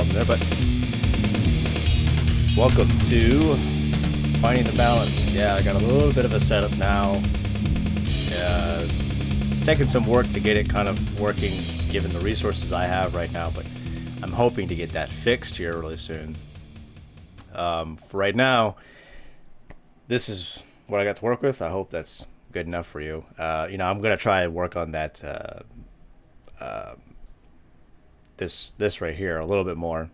problem there, but welcome to Finding the Balance. Yeah, I got a little bit of a setup now. It's taking some work to get it kind of working given the resources I have right now, but I'm hoping to get that fixed here really soon. For right now, this is what I got to work with. I hope that's good enough for you. I'm going to try and work on that this right here a little bit more.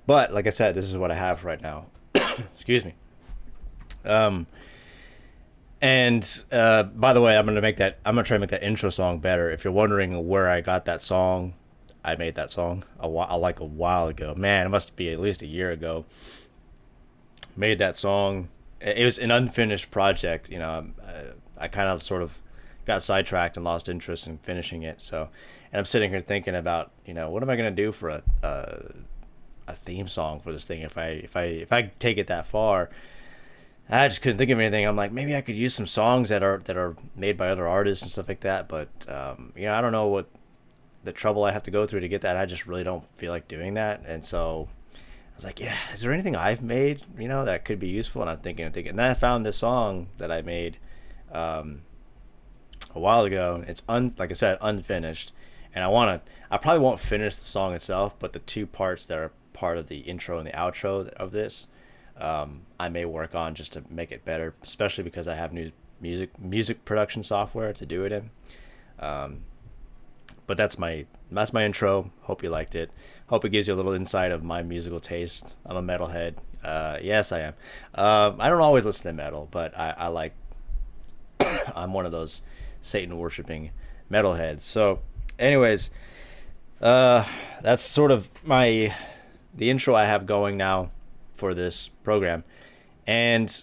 But like I said, this is what I have right now. Excuse me. And by the way, I'm gonna try to make that intro song better. If you're wondering where I got that song, I made that song a while ago. Man, it must be at least a year ago. Made that song. It was an unfinished project. I kind of sort of got sidetracked and lost interest in finishing it. So, and I'm sitting here thinking about, what am I gonna do for a theme song for this thing? If I take it that far. I just couldn't think of anything. I'm like, maybe I could use some songs that are made by other artists and stuff like that. But I don't know what the trouble I have to go through to get that. I just really don't feel like doing that. And so I was like, yeah, is there anything I've made, that could be useful? And I'm thinking, and then I found this song that I made a while ago. It's like I said, unfinished, and I probably won't finish the song itself, but the two parts that are part of the intro and the outro of this. I may work on just to make it better, especially because I have new music production software to do it in. But that's my intro. Hope you liked it. Hope it gives you a little insight of my musical taste. I'm a metalhead. Yes, I am. I don't always listen to metal, but I like. I'm one of those Satan worshiping metalheads. So, anyways, that's sort of the intro I have going now for this program, and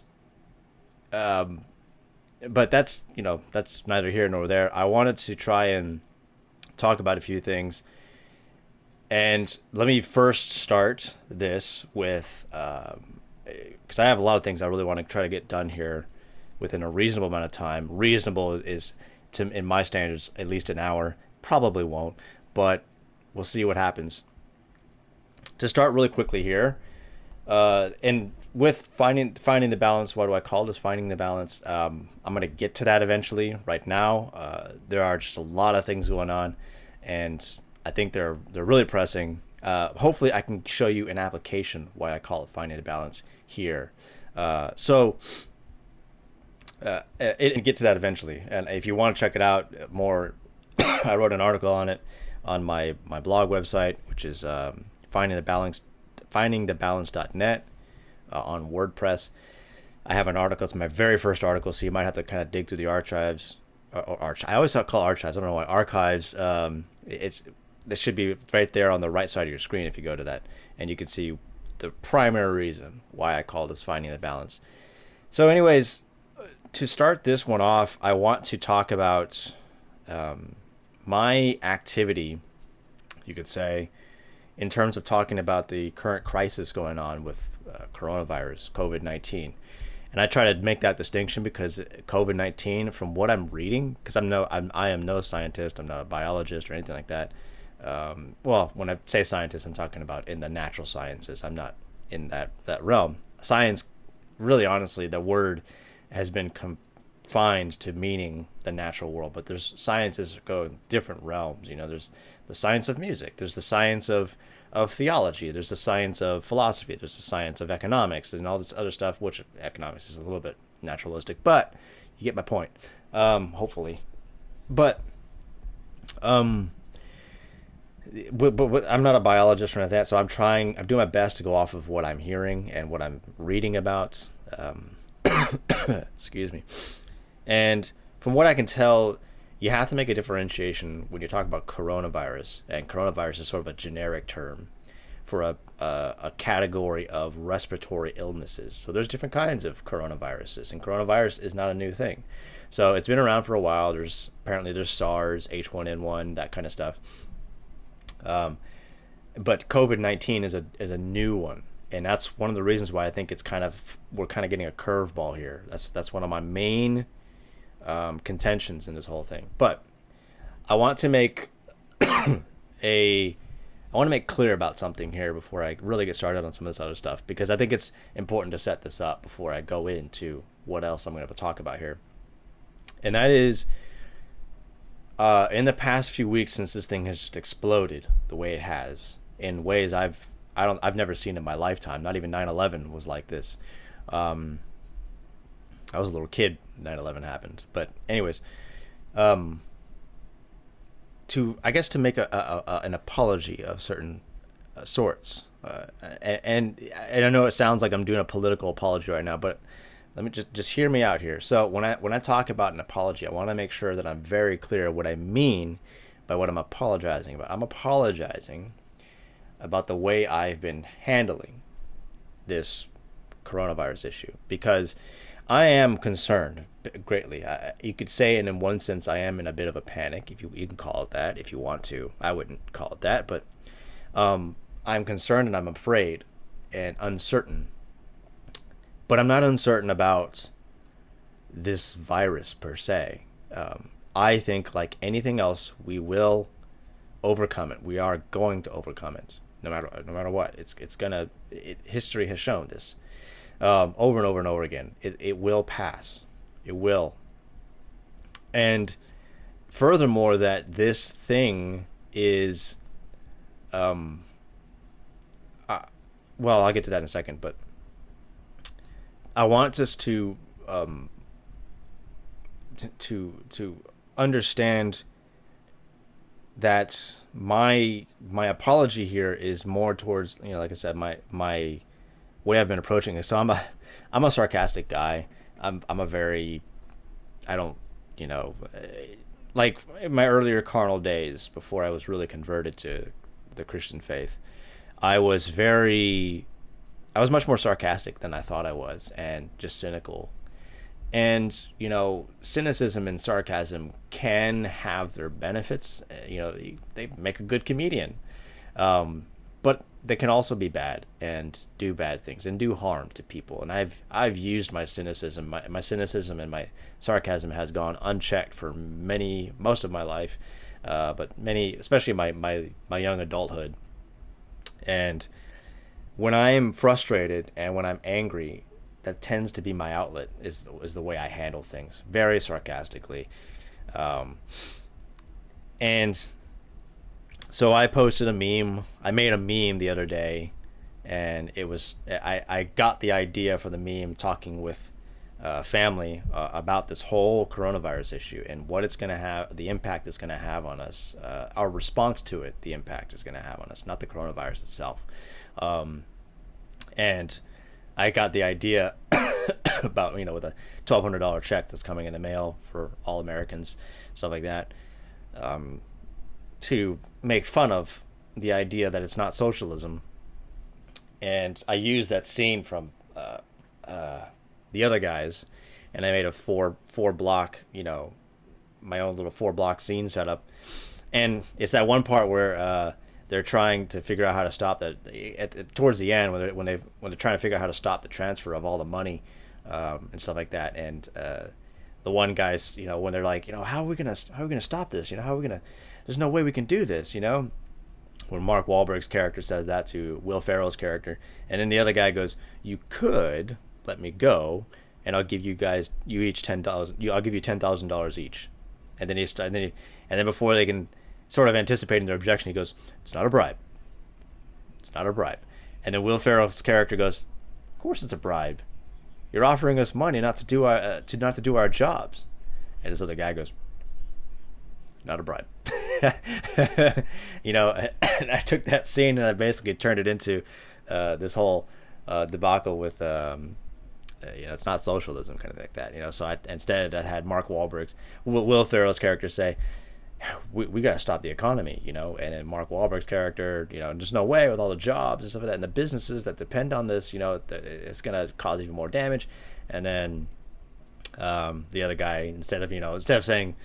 but that's neither here nor there. I wanted to try and talk about a few things, and let me first start this with because I have a lot of things I really want to try to get done here within a reasonable amount of time. Reasonable is in my standards at least an hour. Probably won't, but we'll see what happens. To start really quickly here. And with finding the balance, what do I call this? Finding the balance. I'm gonna get to that eventually. Right now, there are just a lot of things going on, and I think they're really pressing. Hopefully, I can show you an application why I call it finding the balance here. It get to that eventually. And if you want to check it out more, I wrote an article on it on my blog website, which is findingthebalance.net on WordPress. I have an article. It's my very first article, so you might have to kind of dig through the archives. I always call archives. I don't know why archives. This should be right there on the right side of your screen if you go to that, and you can see the primary reason why I call this Finding the Balance. So, anyways, to start this one off, I want to talk about my activity, you could say, in terms of talking about the current crisis going on with coronavirus, COVID-19. And I try to make that distinction because COVID-19, from what I'm reading, because I am no scientist, I'm not a biologist or anything like that. Well, when I say scientist, I'm talking about in the natural sciences. I'm not in that realm. Science, really honestly, the word has been confined to meaning the natural world, but there's sciences go in different realms. There's the science of music, there's the science of theology, there's the science of philosophy, there's the science of economics, and all this other stuff, which economics is a little bit naturalistic, but you get my point, hopefully. But I'm not a biologist or anything like that, so I'm doing my best to go off of what I'm hearing and what I'm reading about. Excuse me. And from what I can tell, you have to make a differentiation when you're talking about coronavirus, and coronavirus is sort of a generic term for a category of respiratory illnesses. So there's different kinds of coronaviruses, and coronavirus is not a new thing. So it's been around for a while. There's SARS, H1N1, that kind of stuff. But COVID-19 is a new one, and that's one of the reasons why I think we're kind of getting a curveball here. That's one of my main contentions in this whole thing. But I want to make I I want to make clear about something here before I really get started on some of this other stuff, because I think it's important to set this up before I go into what else I'm going to talk about here. And that is, in the past few weeks, since this thing has just exploded the way it has, in ways I've never seen in my lifetime. Not even 9/11 was like this. I was a little kid when 9/11 happened, but anyways, to make an apology of certain sorts, and I know it sounds like I'm doing a political apology right now, but let me just hear me out here. So when I talk about an apology, I want to make sure that I'm very clear what I mean by what I'm apologizing about. I'm apologizing about the way I've been handling this coronavirus issue, because I am concerned greatly. You could say, and in one sense, I am in a bit of a panic, if you can call it that, if you want to. I wouldn't call it that, but I'm concerned and I'm afraid and uncertain. But I'm not uncertain about this virus per se. I think, like anything else, we will overcome it. We are going to overcome it, no matter what. History has shown this. Over and over and over again. It will pass. It will. And furthermore, that this thing is, well, I'll get to that in a second, but I want us to understand that my apology here is more towards, like I said, my way I've been approaching this. So I'm a sarcastic guy. I'm a very, I don't, like in my earlier carnal days before I was really converted to the Christian faith, I was much more sarcastic than I thought I was, and just cynical. And, cynicism and sarcasm can have their benefits. They make a good comedian. But they can also be bad and do bad things and do harm to people. And I've used my cynicism. My cynicism and my sarcasm has gone unchecked for most of my life, but many, especially my young adulthood. And when I am frustrated and when I'm angry, that tends to be my outlet, is the way I handle things, very sarcastically. And so I posted a meme. I made a meme the other day, and it was, I got the idea for the meme talking with family about this whole coronavirus issue and what it's going to have, the impact it's going to have on us, our response to it, the impact it's going to have on us, not the coronavirus itself. And I got the idea about, with a $1,200 check that's coming in the mail for all Americans, stuff like that, to make fun of the idea that it's not socialism. And I used that scene from the other guys, and I made a four block, my own little 4-block scene setup. And it's that one part where they're trying to figure out how to stop that towards the end, when they're trying to figure out how to stop the transfer of all the money and stuff like that. And the one guy's, when they're like, how are we gonna stop this? There's no way we can do this, when Mark Wahlberg's character says that to Will Ferrell's character, and then the other guy goes, "You could let me go, and I'll give you each $10,000. I'll give you $10,000 each." And then before they can, sort of anticipating their objection, he goes, "It's not a bribe. It's not a bribe." And then Will Ferrell's character goes, "Of course it's a bribe. You're offering us money not to do our jobs." And this other guy goes, "Not a bribe." And I took that scene and I basically turned it into this whole debacle with it's not socialism, kind of like that. So instead I had Mark Wahlberg's, Will Ferrell's character say, we got to stop the economy, and then Mark Wahlberg's character, there's no way, with all the jobs and stuff like that and the businesses that depend on this, it's going to cause even more damage. And then the other guy, instead of saying,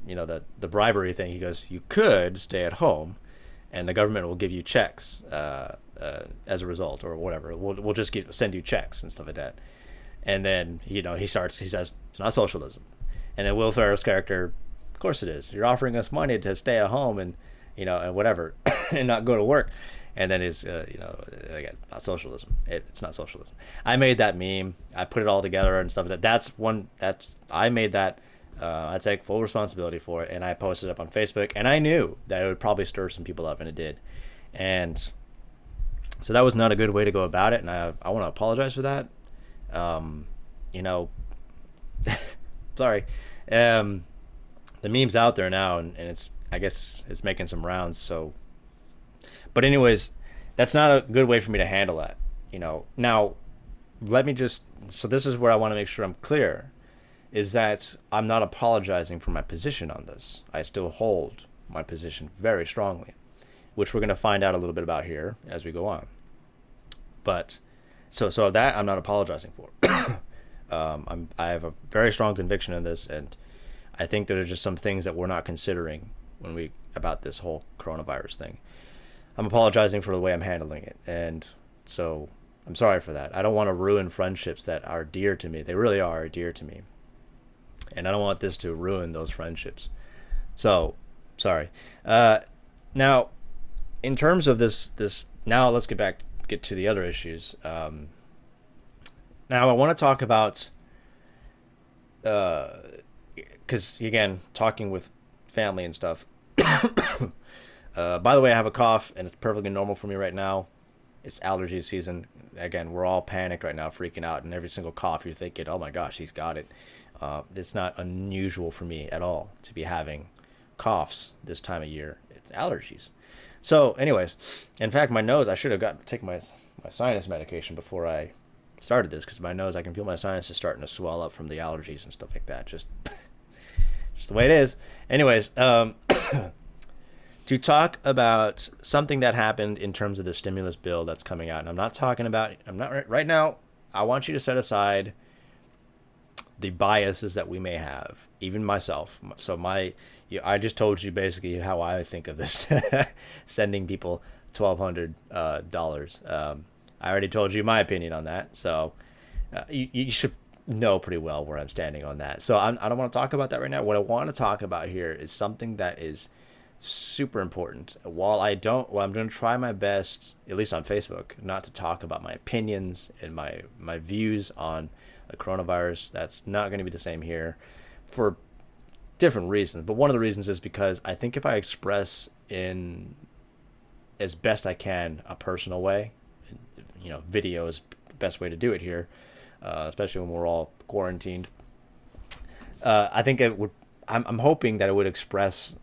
the bribery thing, he goes, "You could stay at home and the government will give you checks as a result, or whatever. We'll just send you checks and stuff like that." And then, he says, "It's not socialism." And then Will Ferrell's character, "Of course it is. You're offering us money to stay at home and and whatever, and not go to work. And then is, again, not socialism. It's not socialism. I made that meme. I put it all together and stuff. I made that. I take full responsibility for it, and I posted it up on Facebook. And I knew that it would probably stir some people up, and it did. And so that was not a good way to go about it, and I want to apologize for that. You know, sorry. The meme's out there now, and I guess it's making some rounds. So, but anyways, that's not a good way for me to handle that. Now so this is where I want to make sure I'm clear, is that I'm not apologizing for my position on this. I still hold my position very strongly, which we're going to find out a little bit about here as we go on. But so that I'm not apologizing for. I have a very strong conviction in this, and I think there are just some things that we're not considering about this whole coronavirus thing. I'm apologizing for the way I'm handling it, and so I'm sorry for that. I don't want to ruin friendships that are dear to me. They really are dear to me, and I don't want this to ruin those friendships. So, sorry. Now, in terms of this, now let's get to the other issues. Now, I want to talk about, because again, talking with family and stuff. By the way, I have a cough, and it's perfectly normal for me right now. It's allergy season. Again, we're all panicked right now, freaking out, and every single cough you're thinking, oh my gosh, he's got it. It's not unusual for me at all to be having coughs this time of year. It's allergies. So anyways, in fact, my nose, I should have taken my sinus medication before I started this, because my nose, I can feel my sinuses starting to swell up from the allergies and stuff like that. Just the way it is. Anyways, to talk about something that happened in terms of the stimulus bill that's coming out. And right now, I want you to set aside the biases that we may have, even myself. So I just told you basically how I think of this, sending people $1,200. I already told you my opinion on that. So you should know pretty well where I'm standing on that. So I don't want to talk about that right now. What I want to talk about here is something that is super important. While I'm going to try my best, at least on Facebook, not to talk about my opinions and my views on the coronavirus. That's not going to be the same here for different reasons. But one of the reasons is because I think if I express in as best I can a personal way, video is the best way to do it here, especially when we're all quarantined. I think it would. I'm hoping that it would express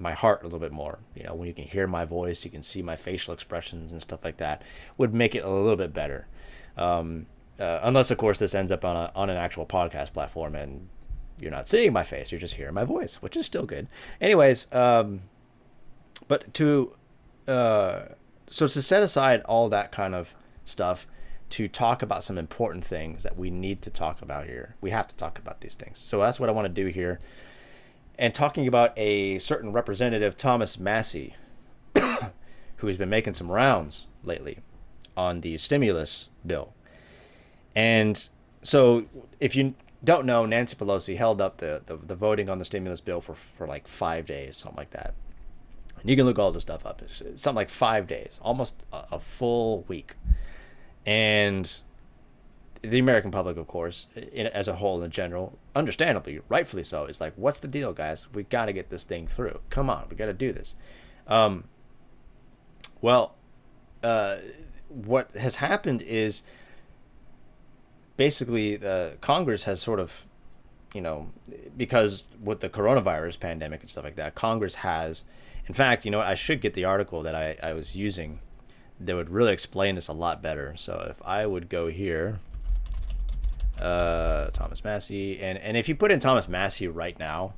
my heart a little bit more. When you can hear my voice, you can see my facial expressions and stuff like that, would make it a little bit better. Unless, of course, this ends up on an actual podcast platform and you're not seeing my face, you're just hearing my voice, which is still good. Anyways, but to set aside all that kind of stuff to talk about some important things that we need to talk about here. We have to talk about these things. So that's what I want to do here. And talking about a certain representative, Thomas Massie, who has been making some rounds lately on the stimulus bill. And so if you don't know, Nancy Pelosi held up the voting on the stimulus bill for like 5 days, something like that. And you can look all this stuff up. It's something like 5 days, almost a full week. And the American public, of course, as a whole in general, understandably, rightfully so, is like, what's the deal, guys? We got to get this thing through. Come on, we got to do this. What has happened is basically Congress has sort of, because with the coronavirus pandemic and stuff like that, Congress has, in fact, I should get the article that I was using that would really explain this a lot better. So if I would go here, Thomas Massie, and if you put in Thomas Massie right now,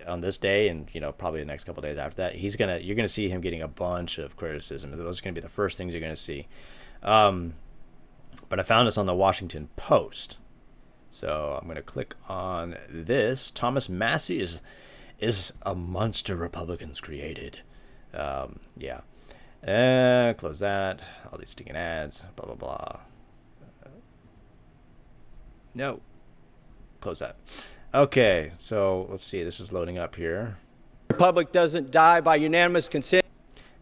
on this day, and probably the next couple of days after that, you're gonna see him getting a bunch of criticism. Those are gonna be the first things you're gonna see. But I found this on the Washington Post, so I'm gonna click on this. Thomas Massie is a monster Republicans created. Yeah. Close that. All these stinking ads. Blah blah blah. No. Close that. Okay, so let's see. This is loading up here. Republic doesn't die by unanimous consent.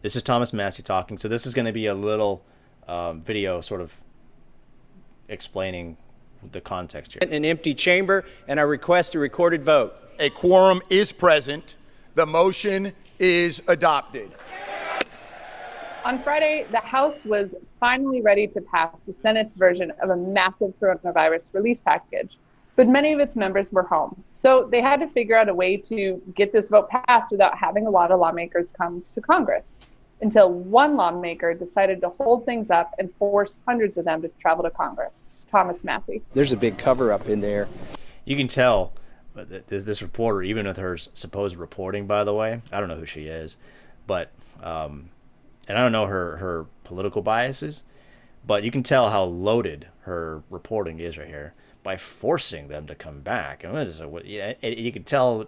This is Thomas Massie talking. So this is going to be a little video sort of explaining the context here. In an empty chamber, and I request a recorded vote. A quorum is present. The motion is adopted. On Friday, the House was finally ready to pass the Senate's version of a massive coronavirus relief package, but many of its members were home. So they had to figure out a way to get this vote passed without having a lot of lawmakers come to Congress, until one lawmaker decided to hold things up and force hundreds of them to travel to Congress. Thomas Massie. There's a big cover-up in there. You can tell this reporter, even with her supposed reporting, by the way, I don't know who she is, but and I don't know her political biases, but you can tell how loaded her reporting is right here by forcing them to come back. And you can tell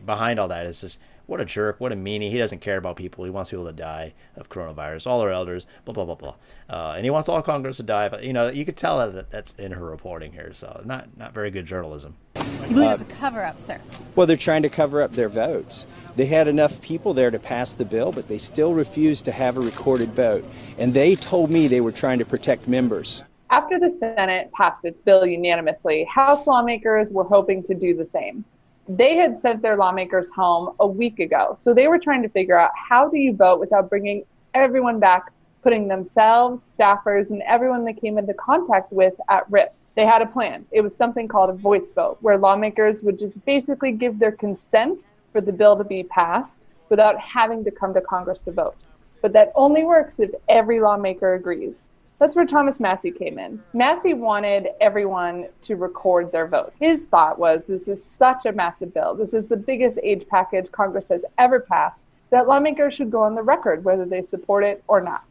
behind all that is just, what a jerk, what a meanie. He doesn't care about people. He wants people to die of coronavirus. All our elders, blah, blah, blah, blah. And he wants all Congress to die. But, you could tell that that's in her reporting here. So not very good journalism. You believe it's a cover-up, sir? Well, they're trying to cover up their votes. They had enough people there to pass the bill, but they still refused to have a recorded vote. And they told me they were trying to protect members. After the Senate passed its bill unanimously, House lawmakers were hoping to do the same. They had sent their lawmakers home a week ago, so they were trying to figure out, how do you vote without bringing everyone back, putting themselves, staffers, and everyone they came into contact with at risk. They had a plan. It was something called a voice vote, where lawmakers would just basically give their consent for the bill to be passed without having to come to Congress to vote. But that only works if every lawmaker agrees. That's where Thomas Massie came in. Massie wanted everyone to record their vote. His thought was, this is such a massive bill. This is the biggest aid package Congress has ever passed, that lawmakers should go on the record whether they support it or not.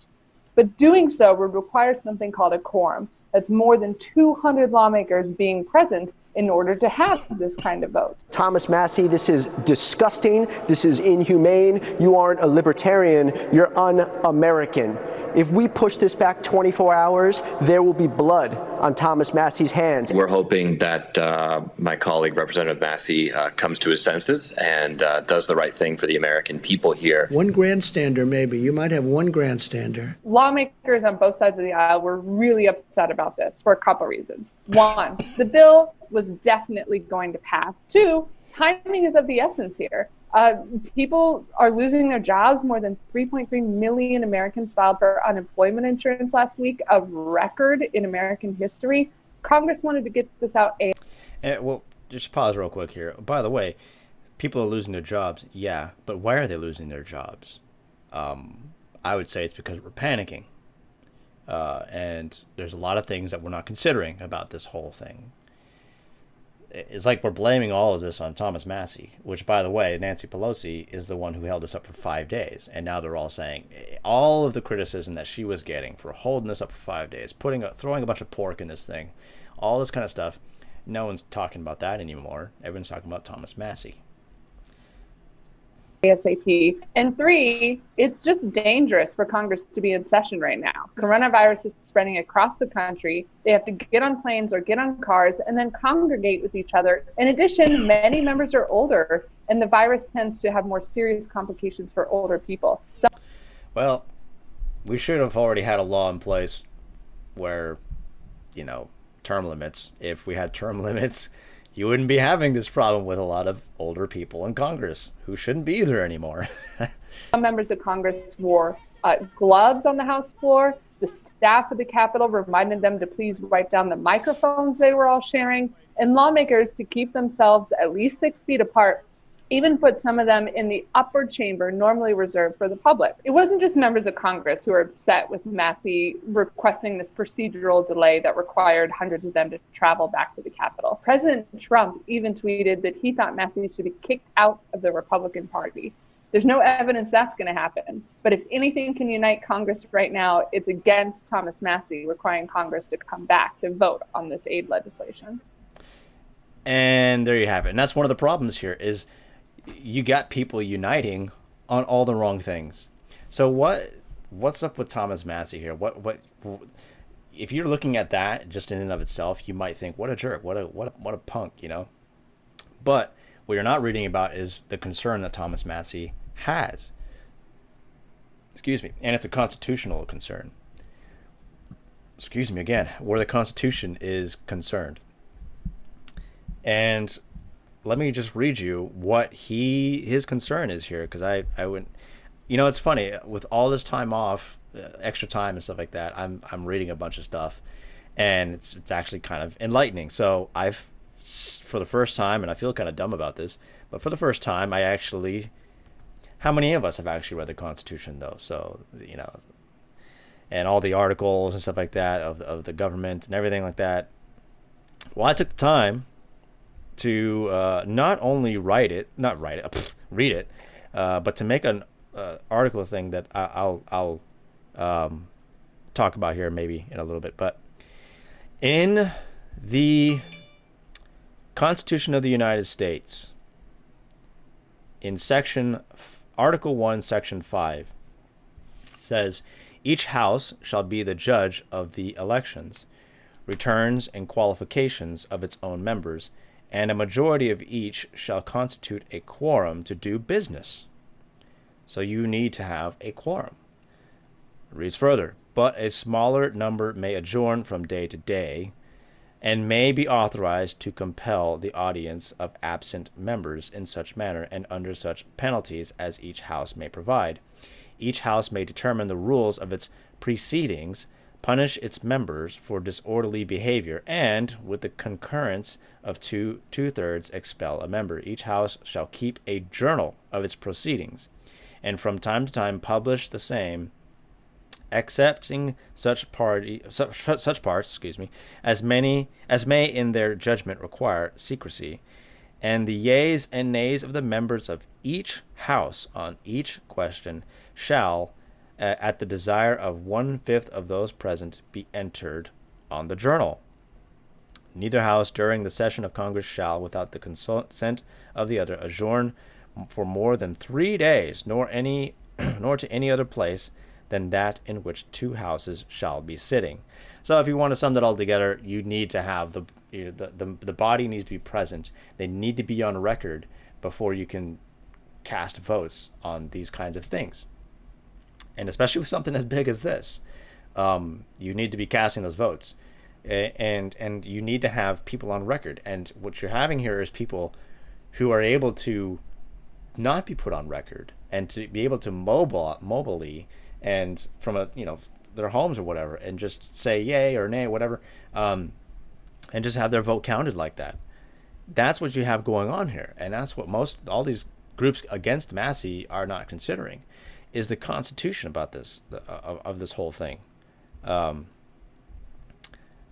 But doing so would require something called a quorum. That's more than 200 lawmakers being present in order to have this kind of vote. Thomas Massie, this is disgusting. This is inhumane. You aren't a libertarian. You're un-American. If we push this back 24 hours, there will be blood on Thomas Massie's hands. We're hoping that my colleague, Representative Massie, comes to his senses and does the right thing for the American people here. One grandstander, maybe. You might have one grandstander. Lawmakers on both sides of the aisle were really upset about this for a couple reasons. One, the bill was definitely going to pass. Two, timing is of the essence here. People are losing their jobs. More than 3.3 million Americans filed for unemployment insurance last week, a record in American history. Congress wanted to get this out. Well, just pause real quick here. By the way, people are losing their jobs. Yeah, but why are they losing their jobs? I would say it's because we're panicking. And there's a lot of things that we're not considering about this whole thing. It's like we're blaming all of this on Thomas Massie, which, by the way, Nancy Pelosi is the one who held this up for 5 days. And now they're all saying all of the criticism that she was getting for holding this up for 5 days, throwing a bunch of pork in this thing, all this kind of stuff. No one's talking about that anymore. Everyone's talking about Thomas Massie. ASAP. And three, it's just dangerous for Congress to be in session right now. Coronavirus is spreading across the country. They have to get on planes or get on cars and then congregate with each other. In addition, many members are older, and the virus tends to have more serious complications for older people. Well, we should have already had a law in place where, term limits. If we had term limits, you wouldn't be having this problem with a lot of older people in Congress who shouldn't be there anymore. Some members of Congress wore gloves on the House floor. The staff of the Capitol reminded them to please write down the microphones they were all sharing. And lawmakers, to keep themselves at least 6 feet apart, even put some of them in the upper chamber normally reserved for the public. It wasn't just members of Congress who were upset with Massie requesting this procedural delay that required hundreds of them to travel back to the Capitol. President Trump even tweeted that he thought Massie should be kicked out of the Republican Party. There's no evidence that's going to happen. But if anything can unite Congress right now, it's against Thomas Massie requiring Congress to come back to vote on this aid legislation. And there you have it. And that's one of the problems here is you got people uniting on all the wrong things. So what's up with Thomas Massie here? What if you're looking at that just in and of itself, you might think, what a jerk, what a punk, But What you're not reading about is the concern that Thomas Massie has. Excuse me. And it's a constitutional concern. Excuse me again, where the Constitution is concerned. And let me just read you what his concern is here, because I wouldn't, it's funny, with all this time off, extra time and stuff like that, I'm reading a bunch of stuff, and it's actually kind of enlightening. So I've, for the first time, and I feel kind of dumb about this, but for the first time, how many of us have actually read the Constitution though? So, and all the articles and stuff like that of the government and everything like that. Well, I took the time to not only read it, but to make an article thing that I'll talk about here maybe in a little bit. But in the Constitution of the United States, in Article 1, Section 5, says, each house shall be the judge of the elections, returns, and qualifications of its own members, and a majority of each shall constitute a quorum to do business. So you need to have a quorum. It reads further, but a smaller number may adjourn from day to day, and may be authorized to compel the audience of absent members in such manner and under such penalties as each house may provide. Each house may determine the rules of its proceedings, punish its members for disorderly behavior, and, with the concurrence of two-thirds, expel a member. Each house shall keep a journal of its proceedings, and from time to time publish the same, excepting such parts, as may in their judgment require secrecy, and the yeas and nays of the members of each house on each question shall, at the desire of 1/5 of those present, be entered on the journal. Neither house during the session of Congress shall, without the consent of the other, adjourn for more than 3 days, nor to any other place than that in which two houses shall be sitting. So if you want to sum that all together, you need to have the body needs to be present. They need to be on record before you can cast votes on these kinds of things. And especially with something as big as this, you need to be casting those votes, and you need to have people on record. And what you're having here is people who are able to not be put on record and to be able to mobily and from their homes or whatever, and just say yay or nay, whatever, and just have their vote counted like that. That's what you have going on here, and that's what all these groups against Massie are not considering, is the Constitution about this of this whole thing.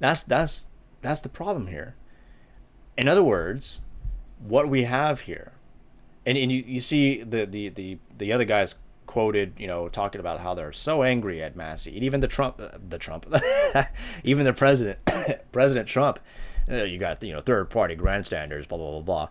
That's the problem here. In other words, what we have here, and you see the other guys quoted, talking about how they're so angry at Massie, and even even the President Trump. You got third party grandstanders, blah blah blah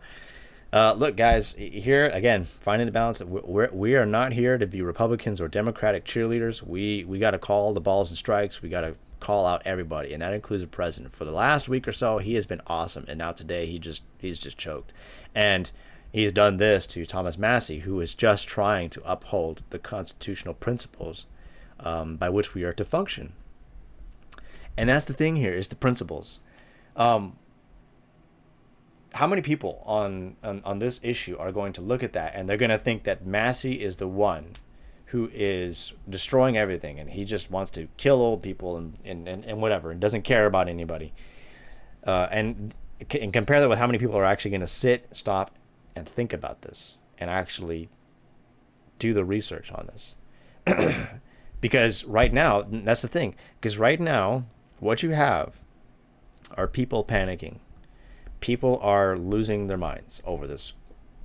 blah. Look, guys, here again, finding the balance. We are not here to be Republicans or Democratic cheerleaders. We got to call the balls and strikes. We got to call out everybody, and that includes the president. For the last week or so, he has been awesome, and now today he's just choked, and he's done this to Thomas Massie, who is just trying to uphold the constitutional principles by which we are to function. And that's the thing here, is the principles. How many people on this issue are going to look at that and they're going to think that Massie is the one who is destroying everything, and he just wants to kill old people and whatever, and doesn't care about anybody? And compare that with how many people are actually going to stop and think about this and actually do the research on this. Because right now, that's the thing, because right now what you have are people panicking. People are losing their minds over this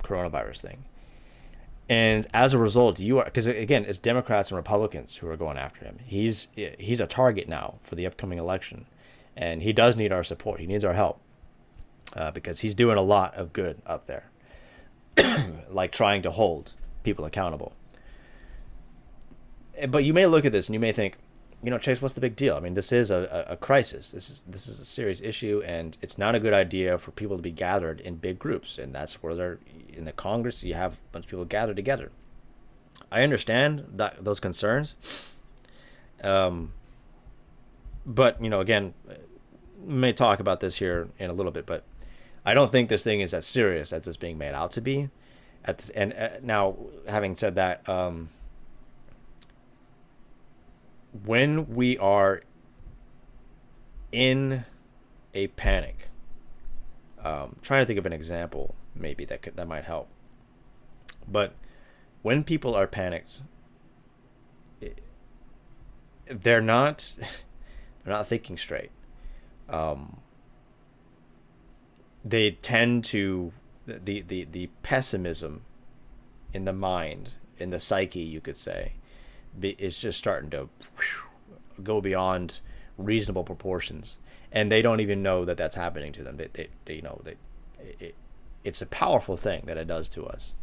coronavirus thing. And as a result, because again, it's Democrats and Republicans who are going after him. He's a target now for the upcoming election, and he does need our support. He needs our help, because he's doing a lot of good up there. Like trying to hold people accountable. But you may look at this and you may think, Chase, what's the big deal? I mean, this is a crisis. This is a serious issue, and it's not a good idea for people to be gathered in big groups. And that's where they're in the Congress. You have a bunch of people gathered together. I understand those concerns. But again, we may talk about this here in a little bit, but I don't think this thing is as serious as it's being made out to be. Now, having said that, when we are in a panic, trying to think of an example maybe that might help. But when people are panicked, they're not thinking straight. They tend to the pessimism in the mind, in the psyche, you could say, is just starting to go beyond reasonable proportions, and they don't even know that that's happening to them. It's a powerful thing that it does to us.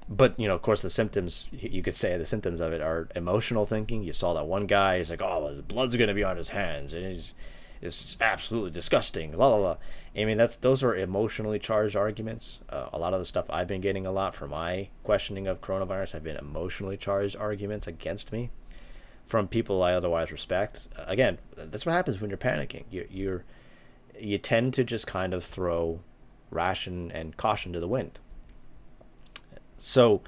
But of course, the symptoms, you could say the symptoms of it are emotional thinking. You saw that one guy, he's like, oh, well, his blood's going to be on his hands, and it's absolutely disgusting, la la la. I mean, those are emotionally charged arguments. A lot of the stuff I've been getting a lot for my questioning of coronavirus have been emotionally charged arguments against me from people I otherwise respect. Again, that's what happens when you're panicking. You tend to just kind of throw ration and caution to the wind. So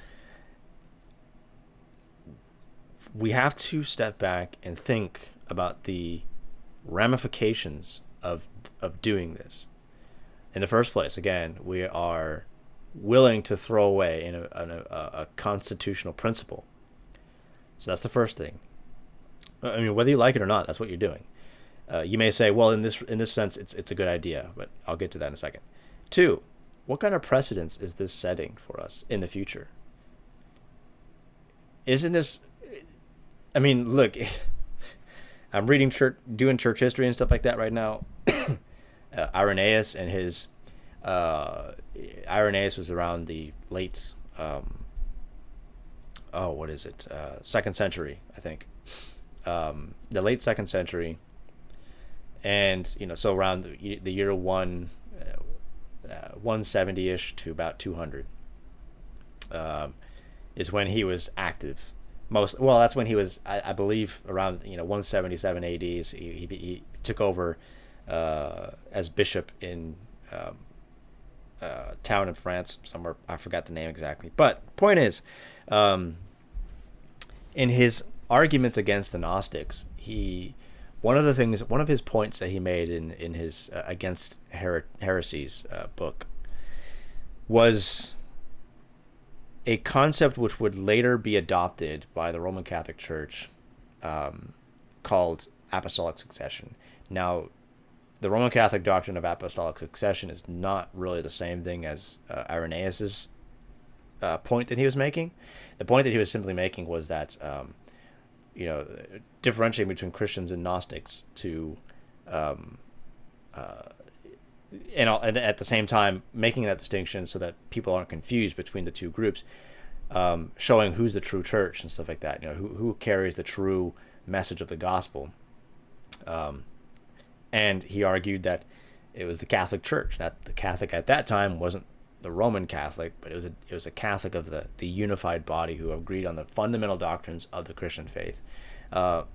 we have to step back and think about the ramifications of doing this. In the first place, again, we are willing to throw away a constitutional principle. So that's the first thing. I mean, whether you like it or not, that's what you're doing. You may say, well, in this sense, it's a good idea, but I'll get to that in a second. 2, what kind of precedence is this setting for us in the future? Isn't this... I mean, look, I'm reading doing church history and stuff like that right now. Irenaeus and his... Irenaeus was around the late... what is it? 2nd century, I think. The late 2nd century. And, so around the year 170-ish to about 200 is when he was active. That's when he was, I believe, around 177 AD. He took over as bishop in town in France somewhere. I forgot the name exactly. But point is, in his arguments against the Gnostics, one of his points that he made in his Against Heresies book was a concept which would later be adopted by the Roman Catholic Church, called apostolic succession. Now, the Roman Catholic doctrine of apostolic succession is not really the same thing as Irenaeus's point that he was making. The point that he was simply making was that differentiating between Christians and Gnostics and at the same time making that distinction so that people aren't confused between the two groups, showing who's the true church and stuff like that. Who carries the true message of the gospel. And he argued that it was the Catholic Church. That the Catholic at that time wasn't the Roman Catholic, but it was a Catholic of the unified body who agreed on the fundamental doctrines of the Christian faith. But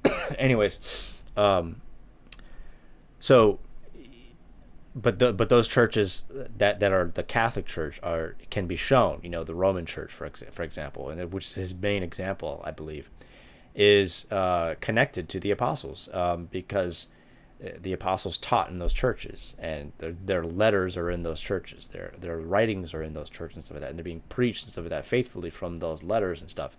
those churches that are the Catholic Church can be shown. The Roman Church, for example, and which is his main example, I believe, is connected to the apostles, because the apostles taught in those churches, and their letters are in those churches, their writings are in those churches and stuff like that, and they're being preached and stuff like that faithfully from those letters and stuff.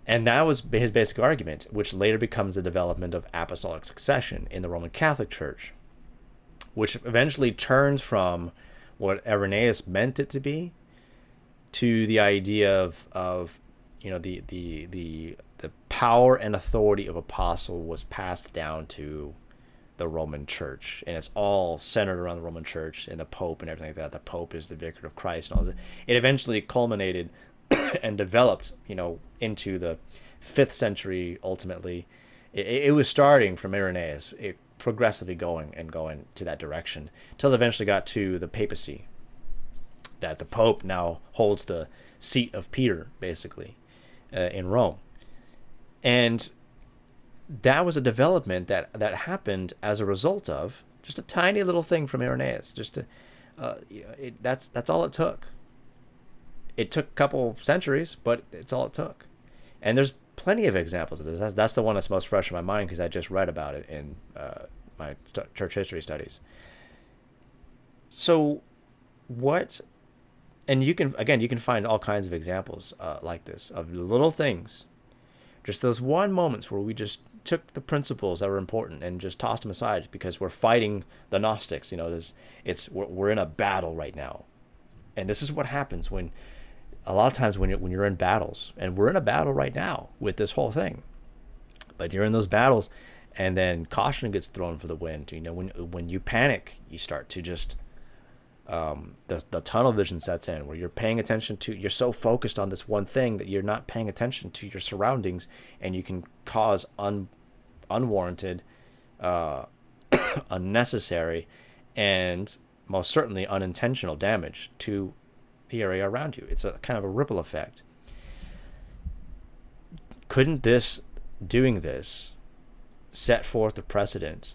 And that was his basic argument, which later becomes the development of apostolic succession in the Roman Catholic Church, which eventually turns from what Irenaeus meant it to be to the idea of the power and authority of apostle was passed down to the Roman Church, and it's all centered around the Roman Church and the Pope and everything like that. The Pope is the vicar of Christ and all that. It eventually culminated and developed, into the 5th century ultimately. It was starting from Irenaeus, it progressively going to that direction, till it eventually got to the papacy, that the Pope now holds the seat of Peter, basically, in Rome. And that was a development that happened as a result of just a tiny little thing from Irenaeus. That's all it took. It took a couple centuries, but it's all it took. And there's plenty of examples of this. That's the one that's most fresh in my mind because I just read about it in my church history studies. So what, and you can find all kinds of examples like this, of little things, just those one moments where we just took the principles that were important and just tossed them aside because we're fighting the Gnostics. We're in a battle right now. And this is what happens when, a lot of times when you're in battles, and we're in a battle right now with this whole thing, but you're in those battles, and then caution gets thrown for the wind. When you panic, you start to just the tunnel vision sets in, where you're paying attention to, you're so focused on this one thing that you're not paying attention to your surroundings, and you can cause unwarranted, unnecessary, and most certainly unintentional damage to the area around you. It's a kind of a ripple effect. Couldn't doing this set forth the precedent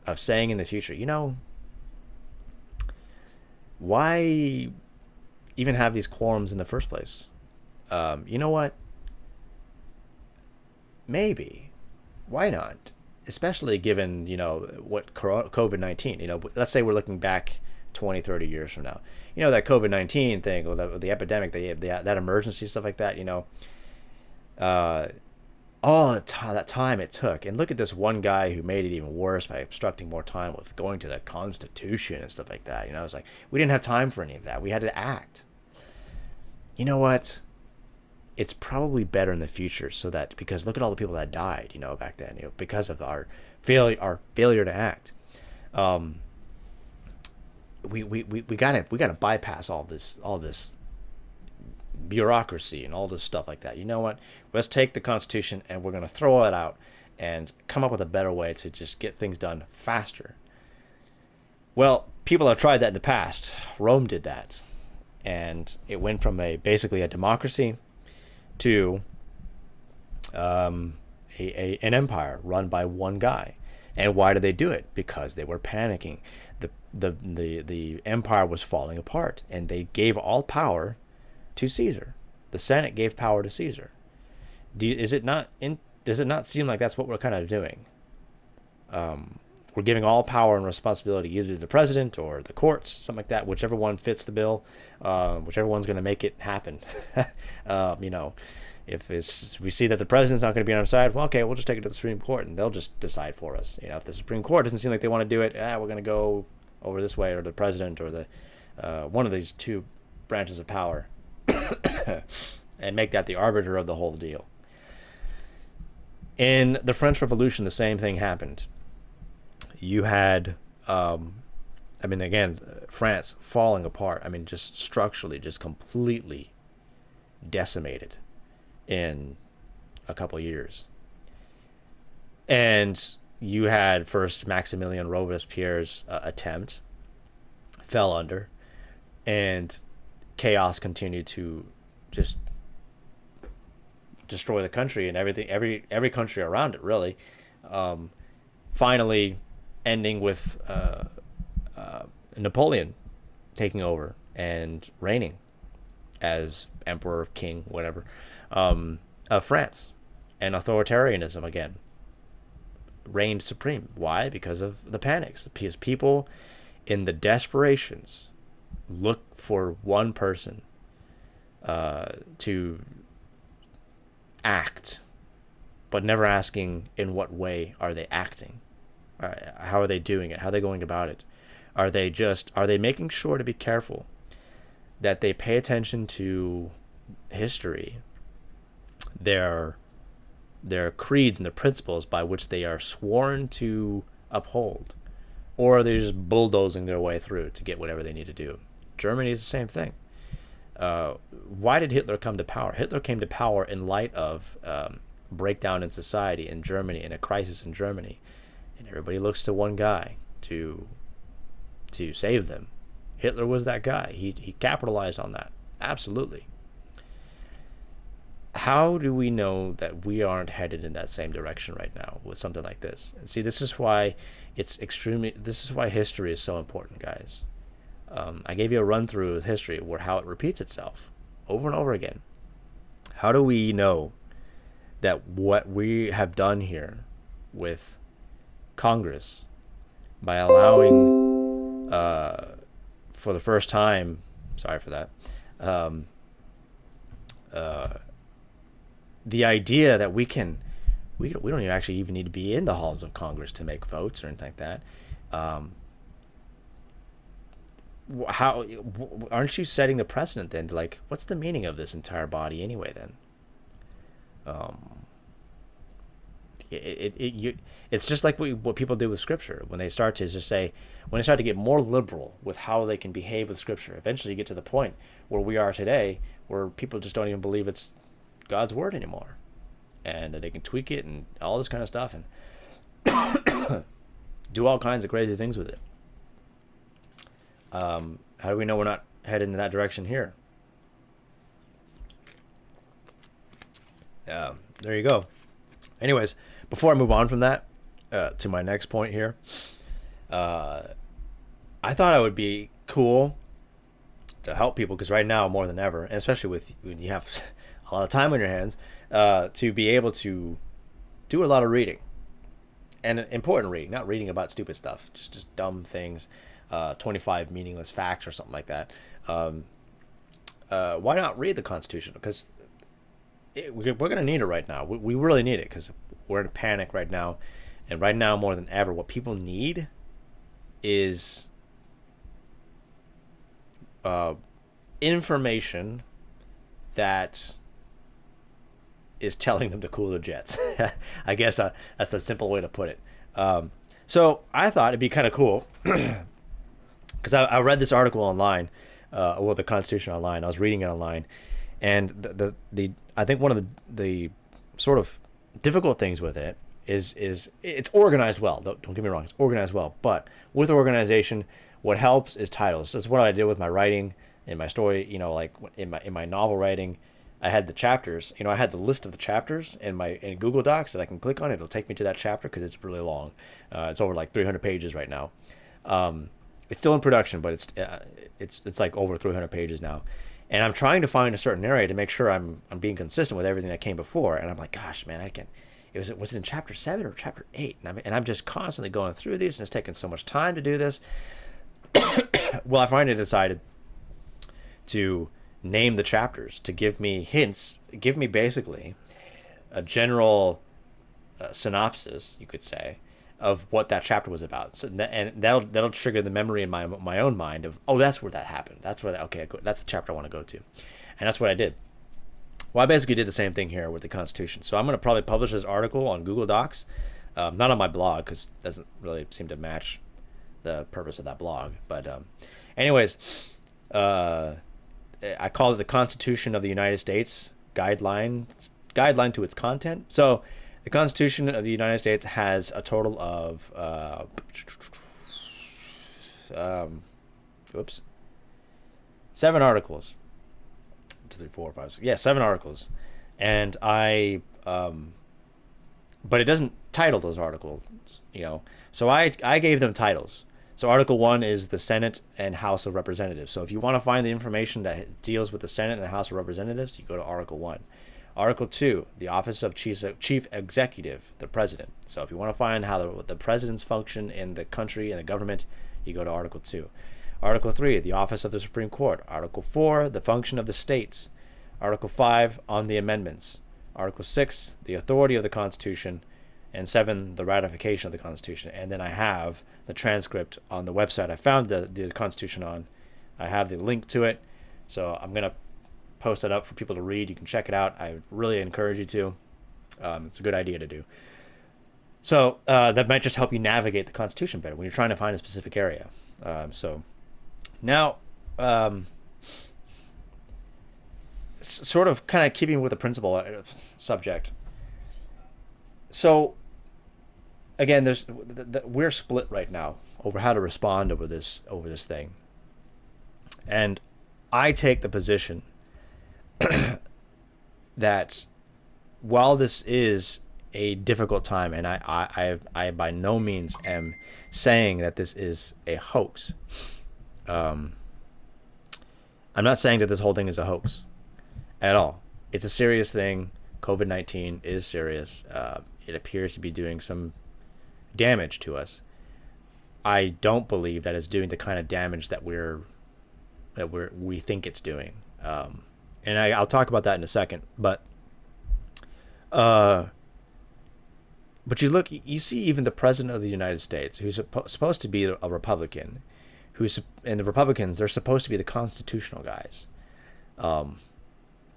of saying in the future, why even have these quorums in the first place? You know what? Maybe. Why not? Especially given, what COVID-19, let's say we're looking back 20, 30 years from now. That COVID-19 thing, or the epidemic, that emergency, stuff like that, all that time it took. And look at this one guy who made it even worse by obstructing more time with going to the Constitution and stuff like that. It's like, we didn't have time for any of that. We had to act. You know what? It's probably better in the future, because look at all the people that died, back then, because of our failure to act. We gotta bypass all this bureaucracy and all this stuff like that. You know what? Let's take the Constitution and we're gonna throw it out and come up with a better way to just get things done faster. Well, people have tried that in the past. Rome did that, and it went from basically a democracy to an empire run by one guy. And why did they do it? Because they were panicking. The empire was falling apart, and they gave all power to Caesar. The Senate gave power to Caesar. Does it not seem like that's what we're kind of doing? We're giving all power and responsibility either to the president or the courts, something like that, whichever one fits the bill, whichever one's going to make it happen. If we see that the president's not going to be on our side, well, okay, we'll just take it to the Supreme Court, and they'll just decide for us. If the Supreme Court doesn't seem like they want to do it, we're going to go over this way, or the president, or the one of these two branches of power, and make that the arbiter of the whole deal. In the French Revolution, the same thing happened. You had, France falling apart. Just structurally, just completely decimated in a couple years. And you had first Maximilian Robespierre's attempt, fell under, and chaos continued to just destroy the country and everything, every country around it, really. Finally ending with Napoleon taking over and reigning as emperor, king, whatever, of France. And authoritarianism again reigned supreme. Why? Because of the panics. Because people in the desperations look for one person to act, but never asking in what way are they acting. How are they doing it? How are they going about it? Are they making sure to be careful that they pay attention to history, their creeds and the principles by which they are sworn to uphold, or are they just bulldozing their way through to get whatever they need to do? Germany is the same thing. Why did Hitler come to power? Hitler came to power in light of breakdown in society in Germany, in a crisis in Germany, and everybody looks to one guy to save them. Hitler was that guy. He capitalized on that. Absolutely. How do we know that we aren't headed in that same direction right now with something like this? And see, this is why history is so important, guys. I gave you a run through of history where how it repeats itself over and over again. How do we know that what we have done here with Congress by allowing, for the first time, sorry for that, the idea that we don't even actually need to be in the halls of Congress to make votes or anything like that. How aren't you setting the precedent then? Like, what's the meaning of this entire body anyway? Then, it's just like what people do with Scripture when they start to just say, when they start to get more liberal with how they can behave with Scripture. Eventually, you get to the point where we are today, where people just don't even believe it's God's word anymore, and they can tweak it and all this kind of stuff and do all kinds of crazy things with it. How do we know we're not headed in that direction here? There you go. Anyways, before I move on from that to my next point here, I thought it would be cool to help people, because right now more than ever, and especially when you have a lot of time on your hands, to be able to do a lot of reading, and important reading, not reading about stupid stuff, just dumb things, 25 meaningless facts or something like that. Why not read the Constitution? Because we're going to need it right now. We really need it, because we're in a panic right now, and right now more than ever, what people need is information that is telling them to cool their jets. I guess that's the simple way to put it. So I thought it'd be kind of cool, because I read this article online, the Constitution online. I was reading it online, and the I think one of the sort of difficult things with it is it's organized well. Don't get me wrong, it's organized well. But with organization, what helps is titles. That's what I did with my writing in my story. Like in my novel writing, I had the chapters. I had the list of the chapters in Google Docs that I can click on. It'll take me to that chapter because it's really long. It's over like 300 pages right now. It's still in production, but it's like over 300 pages now. And I'm trying to find a certain area to make sure I'm being consistent with everything that came before. And I'm like, gosh, man, was it in chapter 7 or chapter 8? And I'm just constantly going through these, and it's taking so much time to do this. Well, I finally decided to name the chapters to give me hints, give me basically a general synopsis, you could say, of what that chapter was about. So that'll trigger the memory in my own mind of, oh, that's where that happened. That's where that's the chapter I want to go to. And that's what I did. Well, I basically did the same thing here with the Constitution. So I'm going to probably publish this article on Google Docs, not on my blog, because it doesn't really seem to match the purpose of that blog. But anyways, I call it the Constitution of the United States guideline to its content. So the Constitution of the United States has a total of 7 articles. 1, 2, 3, 4, 5, 6. Yeah, 7 articles. And but it doesn't title those articles, So I gave them titles. So Article 1 is the Senate and House of Representatives. So if you want to find the information that deals with the Senate and the House of Representatives, you go to Article 1. Article 2, the Office of Chief Executive, the President. So if you want to find how the presidents function in the country and the government, you go to Article 2. Article 3, the Office of the Supreme Court. Article 4, the function of the states. Article 5, on the amendments. Article 6, the authority of the Constitution. And 7, the ratification of the Constitution. And then I have the transcript on the website I found the Constitution on. I have the link to it. So I'm going to post it up for people to read. You can check it out. I really encourage you to. It's a good idea to do. So that might just help you navigate the Constitution better when you're trying to find a specific area. So now, sort of kind of keeping with the principal subject, So again, we're split right now over how to respond over this thing, and I take the position that while this is a difficult time, and I by no means am saying that this is a hoax. I'm not saying that this whole thing is a hoax at all. It's a serious thing. COVID-19 is serious. It appears to be doing some damage to us. I don't believe that it's doing the kind of damage that we think it's doing. And I'll talk about that in a second. But you see even the president of the United States, who's supposed to be a Republican, and the Republicans, they're supposed to be the constitutional guys,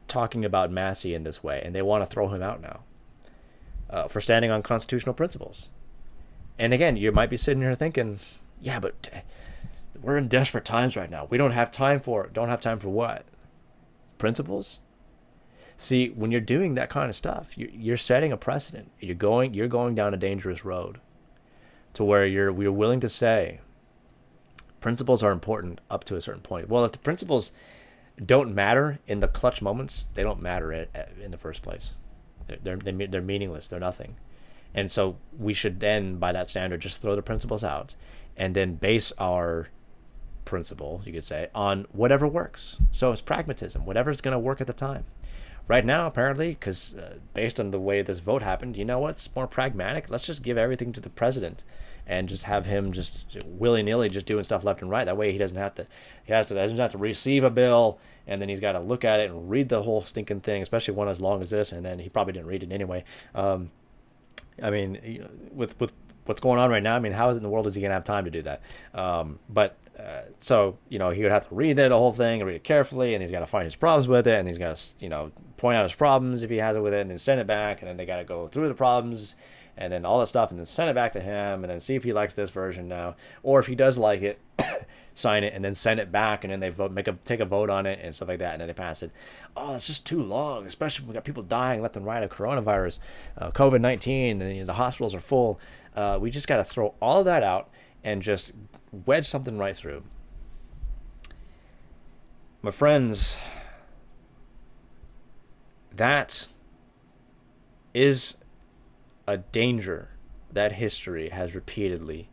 talking about Massie in this way, and they want to throw him out now for standing on constitutional principles. And again, you might be sitting here thinking, yeah, but we're in desperate times right now. We don't have time for what? Principles? See, when you're doing that kind of stuff, you're setting a precedent. You're going down a dangerous road to where we're willing to say principles are important up to a certain point. Well, if the principles don't matter in the clutch moments, they don't matter in the first place. They're meaningless. They're nothing. And so we should then, by that standard, just throw the principles out and then base our principle, you could say, on whatever works. So it's pragmatism, whatever's going to work at the time. Right now, apparently, because based on the way this vote happened, you know what's more pragmatic? Let's just give everything to the president and just have him just willy-nilly just doing stuff left and right. That way he doesn't have to receive a bill, and then he's got to look at it and read the whole stinking thing, especially one as long as this, and then he probably didn't read it anyway. I mean, you know, with what's going on right now, I mean, how in the world is he going to have time to do that? So, you know, he would have to read the whole thing and read it carefully, and he's got to find his problems with it, and he's got to, you know, point out his problems if he has it with it, and then send it back, and then they got to go through the problems, and then all that stuff, and then send it back to him, and then see if he likes this version now, or if he does like it, sign it, and then send it back, and then they take a vote on it and stuff like that, and then they pass it. Oh, it's just too long, especially when we got people dying left and right of coronavirus, COVID-19, and you know, the hospitals are full. We just got to throw all of that out and just wedge something right through. My friends, that is a danger that history has repeatedly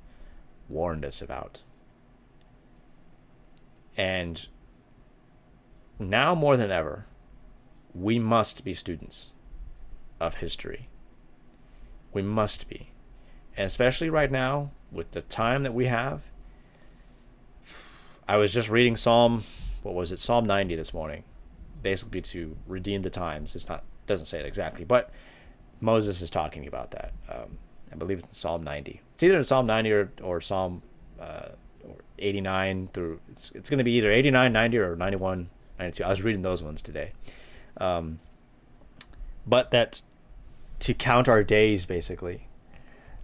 warned us about. And now more than ever, we must be students of history. We must be. And especially right now, with the time that we have, I was just reading Psalm 90 this morning, basically to redeem the times. Doesn't say it exactly, but Moses is talking about that. I believe it's Psalm 90. It's either in Psalm 90 or Psalm or 89 through. It's going to be either 89, 90, or 91, 92. I was reading those ones today. But that to count our days, basically.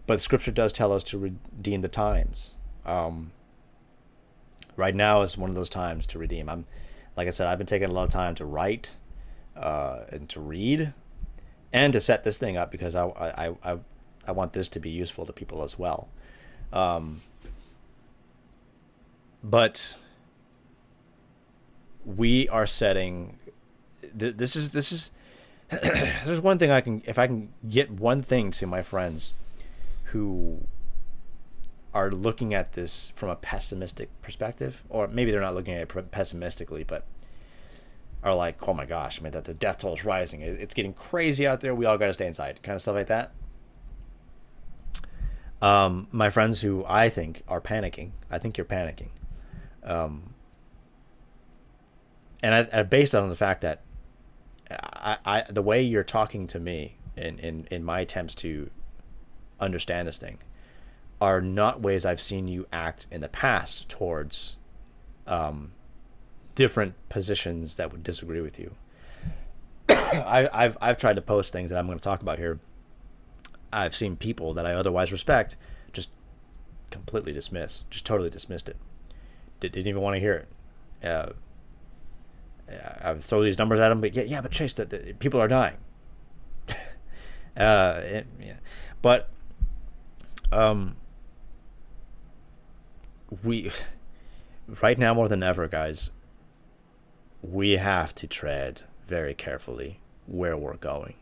But Scripture does tell us to redeem the times. Right now is one of those times to redeem. Like I said, I've been taking a lot of time to write and to read and to set this thing up because I want this to be useful to people as well. But we are setting. This is. There's one thing if I can get one thing to my friends who are looking at this from a pessimistic perspective, or maybe they're not looking at it pessimistically, but are like, oh my gosh, man, that the death toll is rising. It's getting crazy out there. We all got to stay inside, kind of stuff like that. My friends who I think are panicking, I think you're panicking. And I based it on the fact that the way you're talking to me in my attempts to understand this thing are not ways I've seen you act in the past towards different positions that would disagree with you. I've tried to post things that I'm going to talk about here. I've seen people that I otherwise respect just completely totally dismissed it. Didn't even want to hear it. I would throw these numbers at them, but yeah, but Chase, the people are dying. Yeah. But we right now more than ever, guys, we have to tread very carefully where we're going.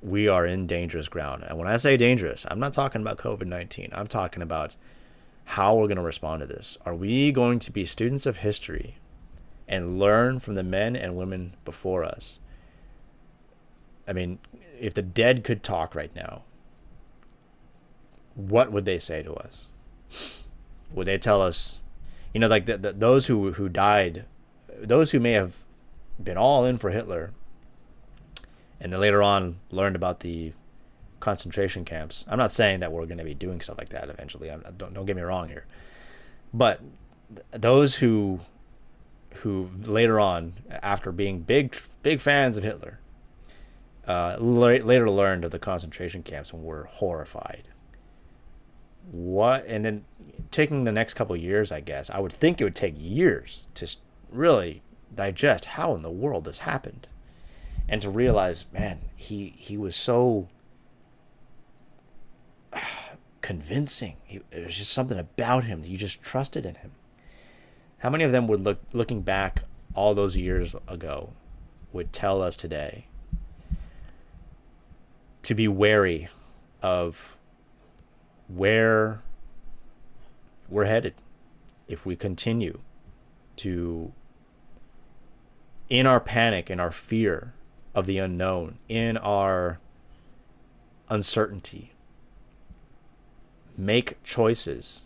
We are in dangerous ground. And when I say dangerous, I'm not talking about COVID-19. I'm talking about how we're going to respond to this. Are we going to be students of history and learn from the men and women before us? I mean, if the dead could talk right now, what would they say to us? Would they tell us, like those who died, those who may have been all in for Hitler, and then later on learned about the concentration camps. I'm not saying that we're going to be doing stuff like that eventually. Don't get me wrong here. But those who later on, after being big fans of Hitler, later learned of the concentration camps and were horrified. And then taking the next couple of years, I guess, I would think it would take years to really digest how in the world this happened. And to realize, man, he was so convincing. There was just something about him that you just trusted in him. How many of them would looking back all those years ago would tell us today to be wary of where we're headed if we continue to, in our panic, in our fear of the unknown, in our uncertainty, make choices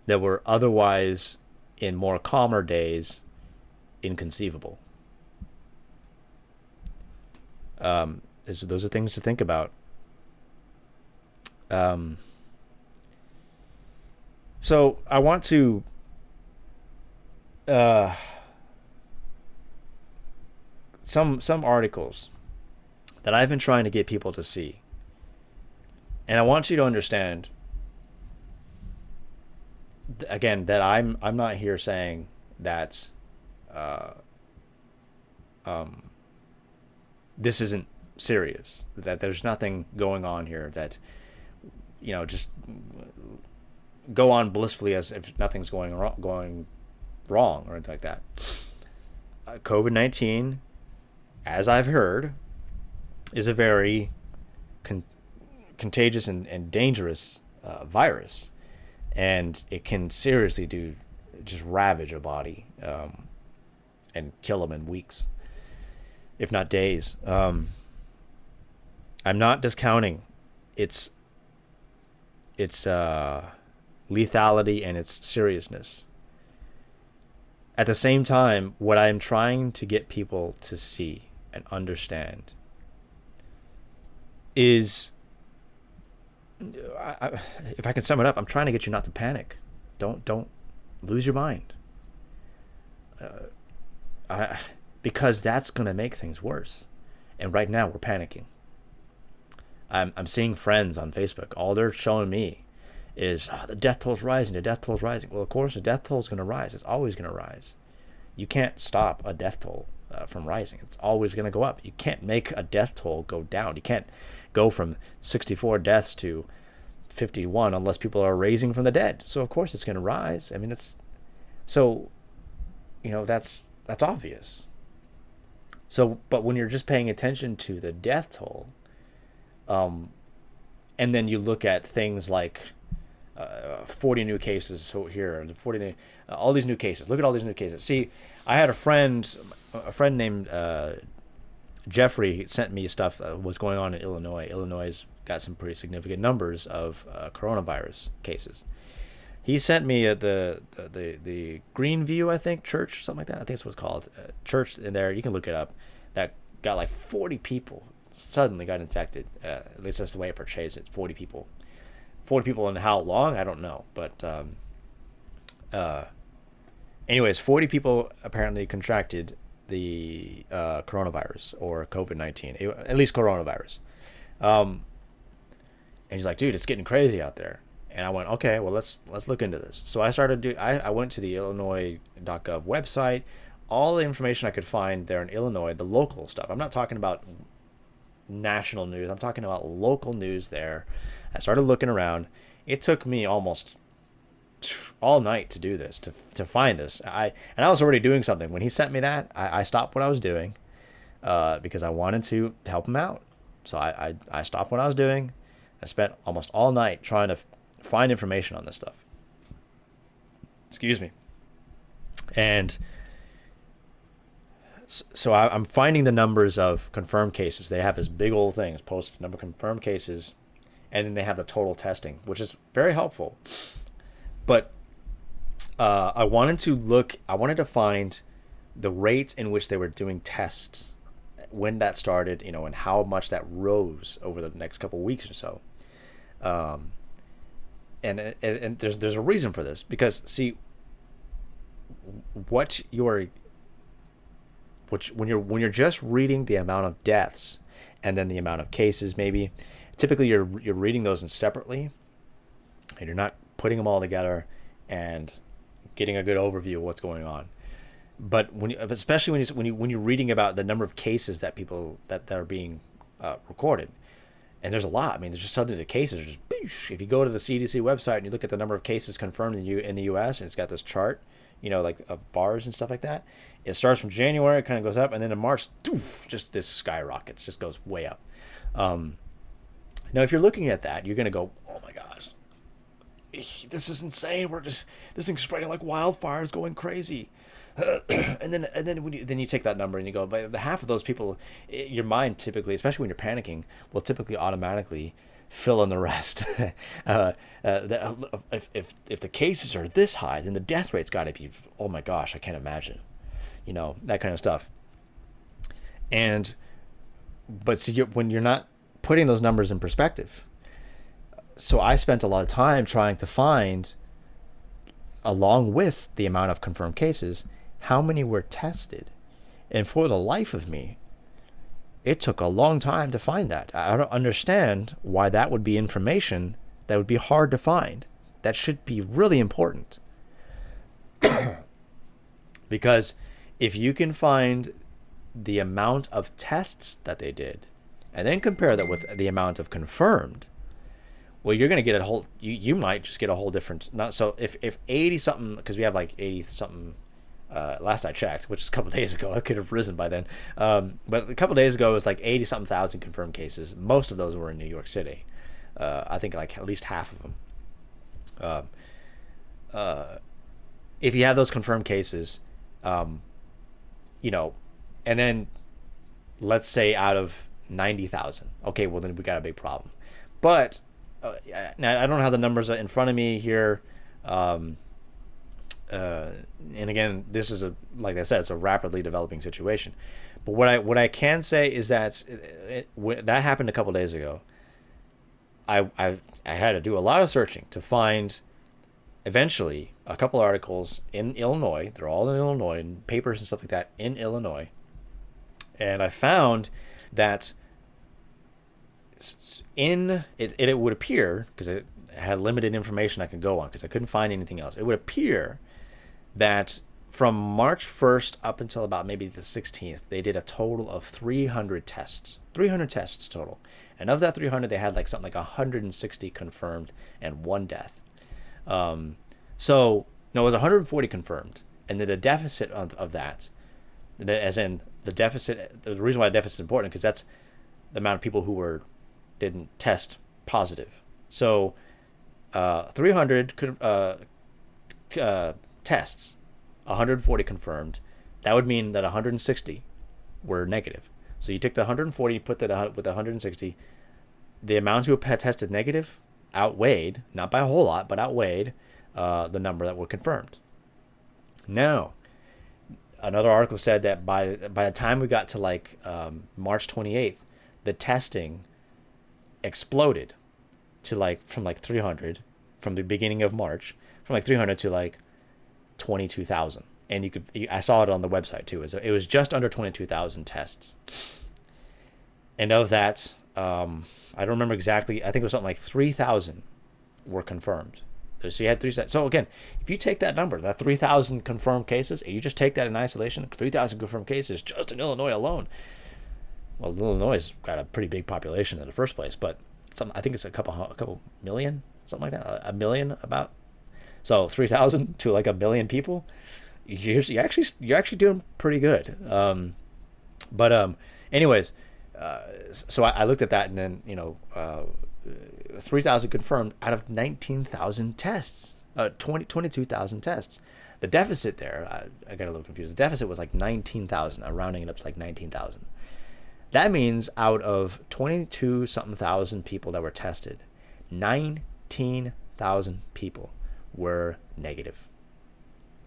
that were otherwise, in more calmer days, inconceivable. Those are things to think about. So I want to some articles that I've been trying to get people to see, and I want you to understand again that I'm not here saying that this isn't serious, that there's nothing going on here, that just go on blissfully as if nothing's going wrong or anything like that. COVID-19, as I've heard, is a very contagious and dangerous virus, and it can seriously just ravage a body and kill them in weeks, if not days. I'm not discounting its lethality and its seriousness. At the same time, what I'm trying to get people to see and understand is, if I can sum it up, I'm trying to get you not to panic. Don't lose your mind. Because that's going to make things worse. And right now we're panicking. I'm seeing friends on Facebook. All they're showing me is, the death toll's rising, the death toll's rising. Well, of course, the death toll's going to rise. It's always going to rise. You can't stop a death toll from rising. It's always going to go up. You can't make a death toll go down. You can't go from 64 deaths to 51 unless people are raising from the dead. So, of course, it's going to rise. I mean, that's obvious. So, but when you're just paying attention to the death toll, and then you look at things like 40 new cases here, 40 new, all these new cases. Look at all these new cases. See, I had a friend named Jeffrey sent me stuff what's going on in Illinois. Illinois got some pretty significant numbers of coronavirus cases. He sent me the Greenview, I think, church, something like that. I think that's what it's called. Church in there. You can look it up. That got like 40 people suddenly got infected. At least that's the way it portrays it. 40 people. 40 people, and how long, I don't know. But anyways, 40 people apparently contracted the coronavirus, or COVID-19, at least coronavirus. And he's like, dude, it's getting crazy out there. And I went, okay, well, let's look into this. So I went to the Illinois.gov website, all the information I could find there in Illinois, the local stuff. I'm not talking about national news. I'm talking about local news there. I started looking around. It took me almost all night to do this, to find this. I was already doing something. When he sent me that, I stopped what I was doing because I wanted to help him out. So I stopped what I was doing. I spent almost all night trying to find information on this stuff. Excuse me. And so I'm finding the numbers of confirmed cases. They have this big old thing, post number of confirmed cases, and then they have the total testing, which is very helpful. But I wanted to find the rates in which they were doing tests, when that started, and how much that rose over the next couple of weeks or so. And there's a reason for this, because see, when you're just reading the amount of deaths and then the amount of cases, maybe typically you're reading those in separately, and you're not putting them all together and getting a good overview of what's going on. But especially when you're reading about the number of cases that are being recorded, and there's a lot. I mean, there's just suddenly the cases are just boosh. If you go to the CDC website and you look at the number of cases confirmed in the U.S., and it's got this chart, like of bars and stuff like that. It starts from January, it kind of goes up, and then in March, doof, just this skyrockets, just goes way up. Now, if you're looking at that, you're going to go, oh my gosh, this is insane. This thing's spreading like wildfires, going crazy. and then when you take that number and you go, by the half of those people, your mind typically, especially when you're panicking, will typically automatically fill in the rest. If the cases are this high, then the death rate's got to be, oh my gosh, I can't imagine, that kind of stuff. But see, when you're not putting those numbers in perspective, so I spent a lot of time trying to find, along with the amount of confirmed cases, how many were tested. And for the life of me, it took a long time to find that. I don't understand why that would be information that would be hard to find. That should be really important. Because if you can find the amount of tests that they did, and then compare that with the amount of confirmed, well, you're going to get you might just get a whole different, so if 80 something, because we have like 80 something, last I checked, which is a couple days ago, it could have risen by then. But a couple days ago, it was like 80 something thousand confirmed cases. Most of those were in New York City. I think like at least half of them. If you have those confirmed cases, and then let's say out of 90,000, okay, well then we got a big problem. But now I don't have the numbers in front of me here. And again, this is like I said, it's a rapidly developing situation. But what I can say is that that happened a couple days ago. I had to do a lot of searching to find, eventually, a couple articles in Illinois. They're all in Illinois, and papers and stuff like that in Illinois. And I found that it would appear, because it had limited information I could go on because I couldn't find anything else. It would appear that from March 1st up until about maybe the 16th, they did a total of 300 tests. 300 tests total. And of that 300, they had like something like 160 confirmed and 1 death. So, no, it was 140 confirmed. And then the deficit of that, as in the deficit, the reason why the deficit is important, because that's the amount of people who didn't test positive. So 300 tests, 140 confirmed. That would mean that 160 were negative. So you took the 140, put that with the 160. The amount who tested negative outweighed, not by a whole lot, but outweighed the number that were confirmed. Now, another article said that by the time we got to like March 28th, the testing exploded to from 300 from the beginning of March, from 300 to 22,000. And I saw it on the website too. It was just under 22,000 tests. And of that, I don't remember exactly. I think it was something like 3,000 were confirmed. So you had 3,000. So again, if you take that number, that 3,000 confirmed cases, and you just take that in isolation, 3,000 confirmed cases just in Illinois alone, well, Illinois has got a pretty big population in the first place, but I think it's a couple million, something like that, a million about. So 3,000 to like a million people, you're actually doing pretty good. Anyways, so I looked at that, and then 3,000 confirmed out of 19,000 tests, 22,000 tests. The deficit there, I got a little confused. The deficit was like 19,000. I'm rounding it up to like 19,000. That means out of 22 something thousand people that were tested, 19,000 people were negative.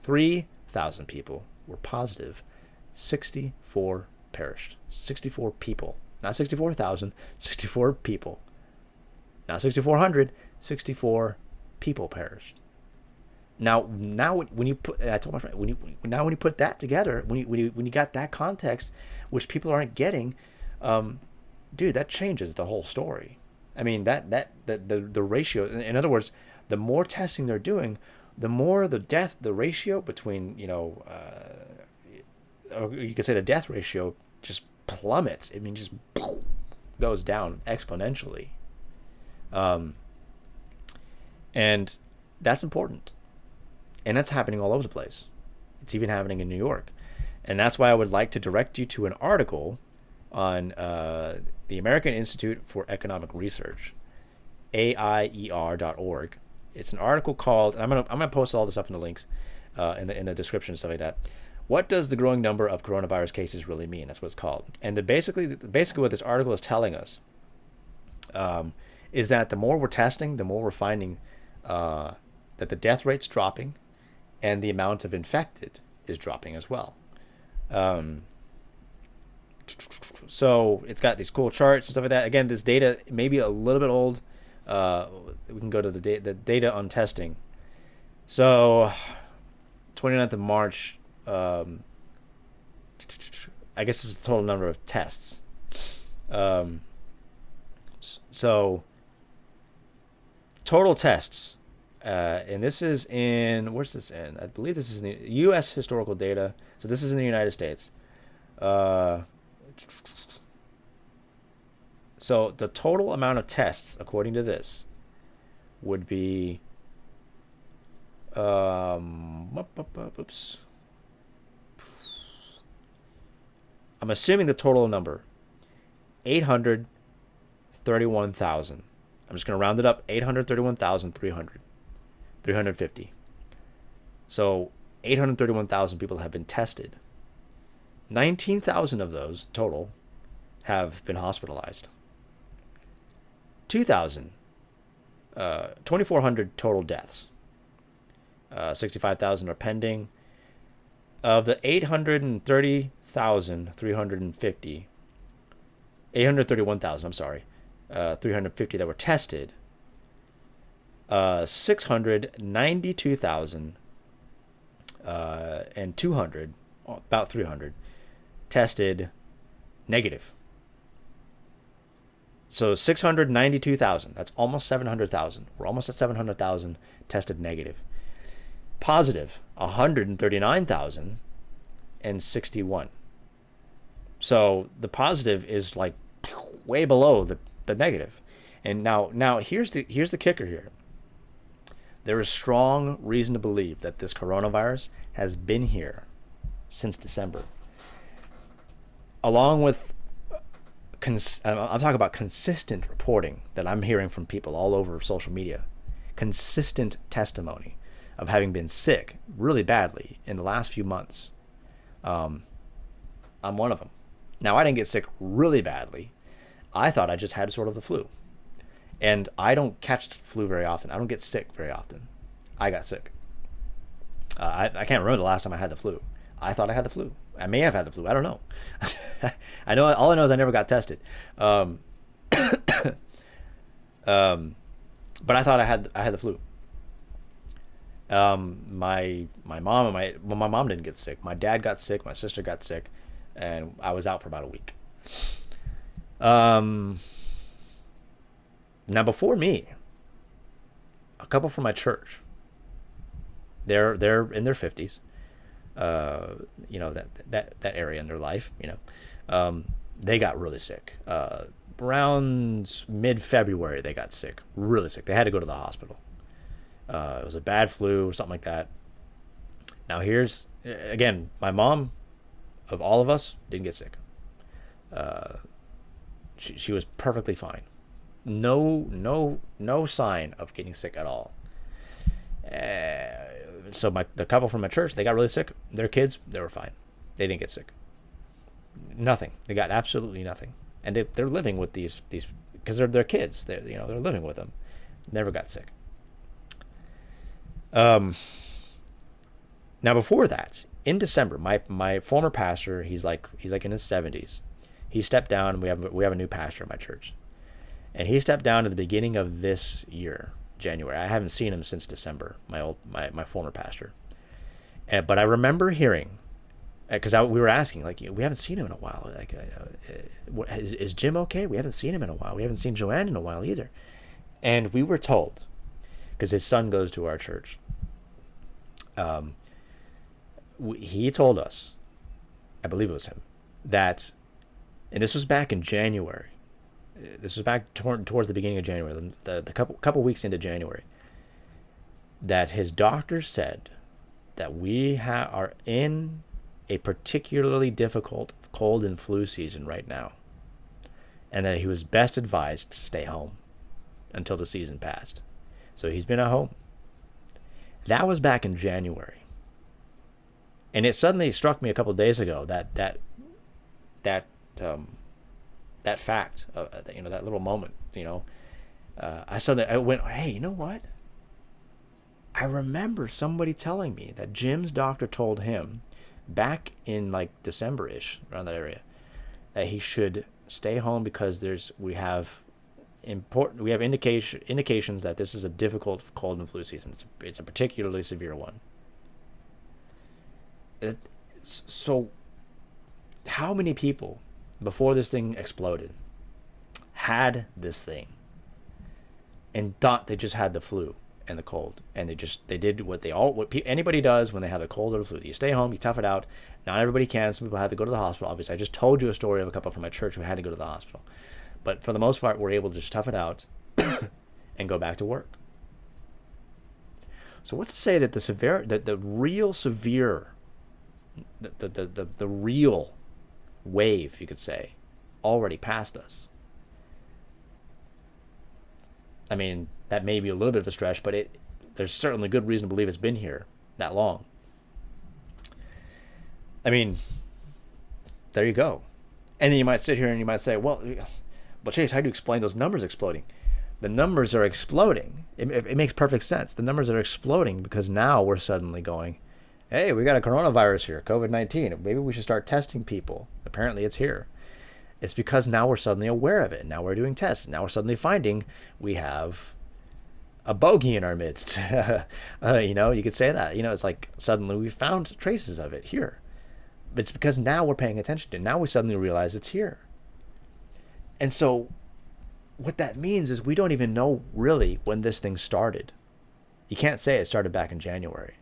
3,000 people were positive. 64 perished. 64 people. Not 64,000, 64 people. Not 6,400, 64 people perished. Now when you put, I told my friend, when you put that together, when you got that context, which people aren't getting, dude, that changes the whole story. I mean, the ratio, in other words, the more testing they're doing, the more the ratio between, or you could say the death ratio just plummets. I mean, just goes down exponentially. And that's important. And that's happening all over the place. It's even happening in New York. And that's why I would like to direct you to an article on the American Institute for Economic Research, AIER.org. It's an article called, and I'm gonna post all the stuff in the links in the description and stuff like that. What does the growing number of coronavirus cases really mean? That's what it's called. And basically what this article is telling us is that the more we're testing, the more we're finding that the death rate's dropping, and the amount of infected is dropping as well. So it's got these cool charts and stuff like that. Again, this data may be a little bit old. We can go to the data on testing. So 29th of March, I guess it's the total number of tests. So total tests. And this is in, where's this in? I believe this is in the U.S. historical data. So this is in the United States. So the total amount of tests, according to this, would be, oops. I'm assuming the total number, 831,000. I'm just going to round it up, 831,300. 350. So 831,000 people have been tested. 19,000 of those total have been hospitalized. 2,400 total deaths. 65,000 are pending. Of the 831,350, I'm sorry, 350 that were tested, 692,000 and 200, about 300, tested negative. So 692,000, that's almost 700,000. We're almost at 700,000 tested negative. Positive, 139,000 and 61. So the positive is like way below the negative. And now here's the kicker here. There is strong reason to believe that this coronavirus has been here since December. Along with, I'm talking about consistent reporting that I'm hearing from people all over social media. Consistent testimony of having been sick really badly in the last few months. I'm one of them. Now, I didn't get sick really badly. I thought I just had sort of the flu. And I don't catch the flu very often. I don't get sick very often. I got sick. I can't remember the last time I had the flu. I thought I had the flu. I may have had the flu. I don't know. All I know is I never got tested. But I thought I had the flu. My mom and my mom didn't get sick. My dad got sick. My sister got sick, and I was out for about a week. Now, before me, a couple from my church, they're in their 50s, that area in their life, they got really sick. Around mid-February, they got sick, really sick. They had to go to the hospital. It was a bad flu or something like that. Now here's, again, my mom, of all of us, didn't get sick. She was perfectly fine. No sign of getting sick at all. So the couple from my church, they got really sick. Their kids, they were fine. They didn't get sick. Nothing. They got absolutely nothing. And they're living with these because they're their kids. They're living with them. Never got sick. Now before that, in December, my former pastor, he's like in his 70s. He stepped down. We have a new pastor in my church, and he stepped down at the beginning of this year, January. I haven't seen him since December. My former pastor, but I remember hearing, because we were asking, like, we haven't seen him in a while. Like, is Jim okay? We haven't seen him in a while. We haven't seen Joanne in a while either. And we were told, because his son goes to our church. He told us, I believe it was him, that, and this was back in January. This was back towards the beginning of January, the couple weeks into January, that his doctor said that we are in a particularly difficult cold and flu season right now, and that he was best advised to stay home until the season passed. So he's been at home. That was back in January. And it suddenly struck me a couple of days ago that fact, that little moment, I went, hey, you know what? I remember somebody telling me that Jim's doctor told him back in like December-ish, around that area, that he should stay home because we have indications that this is a difficult cold and flu season. It's a particularly severe one. So how many people before this thing exploded had this thing and thought they just had the flu and the cold, and they did what anybody does when they have the cold or the flu? You stay home, you tough it out. Not everybody can. Some people had to go to the hospital. Obviously, I just told you a story of a couple from my church who had to go to the hospital, but for the most part, we're able to just tough it out and go back to work. So what's to say that the real severe, the real wave, you could say, already passed us? I mean, that may be a little bit of a stretch, but there's certainly good reason to believe it's been here that long. I mean, there you go. And then you might sit here and you might say, well, Chase, how do you explain those numbers exploding? The numbers are exploding. It makes perfect sense. The numbers are exploding because now we're suddenly going, hey, we got a coronavirus here, COVID-19. Maybe we should start testing people. Apparently it's here. It's because now we're suddenly aware of it. Now we're doing tests. Now we're suddenly finding we have a bogey in our midst. You could say that. It's like suddenly we found traces of it here. But it's because now we're paying attention to it. Now we suddenly realize it's here. And so what that means is we don't even know really when this thing started. You can't say it started back in January,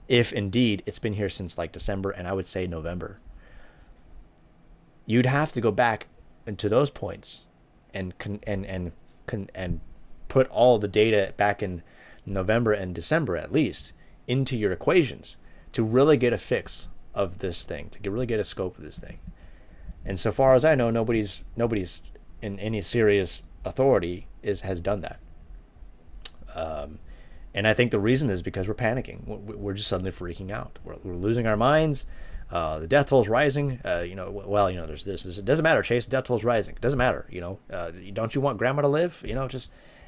if indeed it's been here since like December, and I would say November. You'd have to go back into those points and put all the data back in November and December at least into your equations to really get a fix of this thing, to really get a scope of this thing. And so far as I know, nobody's in any serious authority has done that. And I think the reason is because we're panicking. We're just suddenly freaking out. We're losing our minds. The death toll's rising. There's this. It doesn't matter, Chase. Death toll's rising. It doesn't matter. Don't you want grandma to live?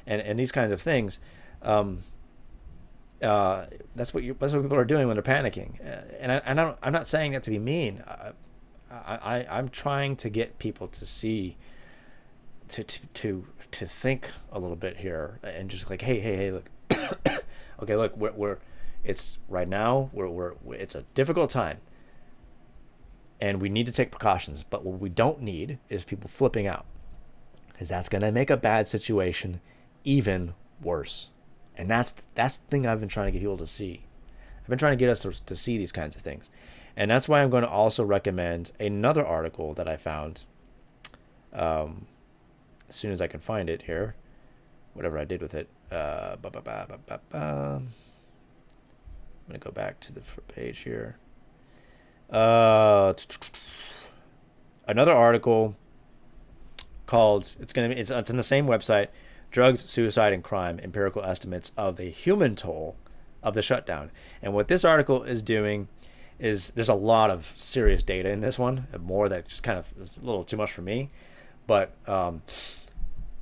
And these kinds of things. That's what people are doing when they're panicking. I'm not saying that to be mean. I'm trying to get people to see, to think a little bit here, and just like, hey, look, okay, look, it's right now. It's a difficult time. And we need to take precautions. But what we don't need is people flipping out, because that's going to make a bad situation even worse. And that's the thing I've been trying to get people to see. I've been trying to get us to see these kinds of things. And that's why I'm going to also recommend another article that I found As soon as I can find it here, whatever I did with it. I'm gonna go back to the page here. Another article called it's in the same website, Drugs, Suicide, and Crime: Empirical Estimates of the Human Toll of the Shutdown. And what this article is doing is there's a lot of serious data in this one, more that just kind of is a little too much for me, but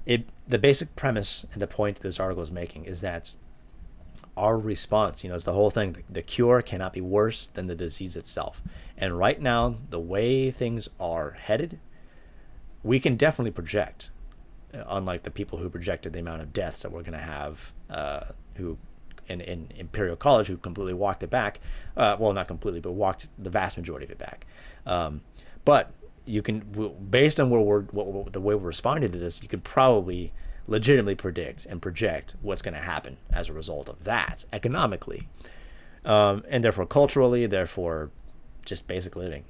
the basic premise and the point this article is making is that our response, it's the whole thing. The cure cannot be worse than the disease itself. And right now, the way things are headed, we can definitely project, unlike the people who projected the amount of deaths that we're going to have, who in Imperial College, who completely walked it back. Well, not completely, but walked the vast majority of it back. But you can, based on the way we're responding to this, you can probably legitimately predict and project what's going to happen as a result of that economically, and therefore culturally, therefore just basic living.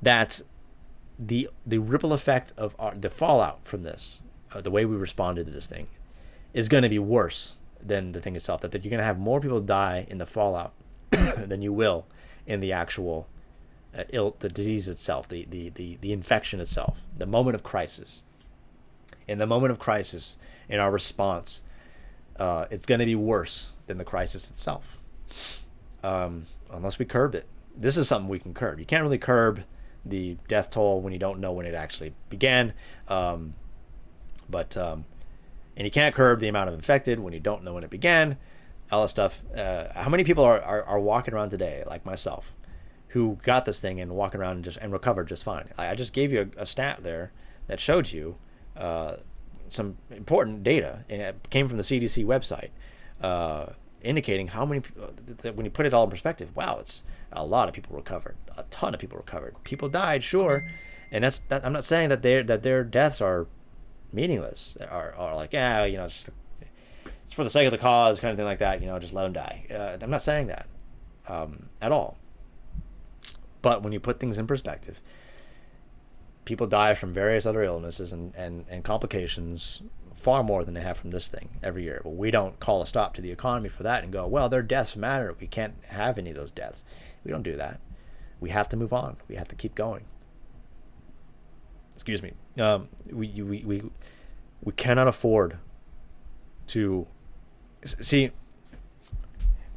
That the ripple effect of the fallout from this, the way we responded to this thing, is going to be worse than the thing itself. That you're going to have more people die in the fallout than you will in the actual the disease itself, the infection itself, the moment of crisis. In the moment of crisis, in our response, it's going to be worse than the crisis itself, unless we curb it. This is something we can curb. You can't really curb the death toll when you don't know when it actually began, and you can't curb the amount of infected when you don't know when it began. All this stuff. How many people are walking around today, like myself, who got this thing and walking around and recovered just fine? I just gave you a stat there that showed you some important data, and it came from the CDC website, indicating how many when you put it all in perspective, wow, it's a lot of people recovered, a ton of people recovered. People died, sure, and that's I'm not saying that their deaths are meaningless, or like, just it's for the sake of the cause, kind of thing like that, just let them die. I'm not saying that at all. But when you put things in perspective, people die from various other illnesses and complications far more than they have from this thing every year. But we don't call a stop to the economy for that and go, well, their deaths matter, we can't have any of those deaths. We don't do that. We have to move on. We have to keep going. Excuse me. We cannot afford to see,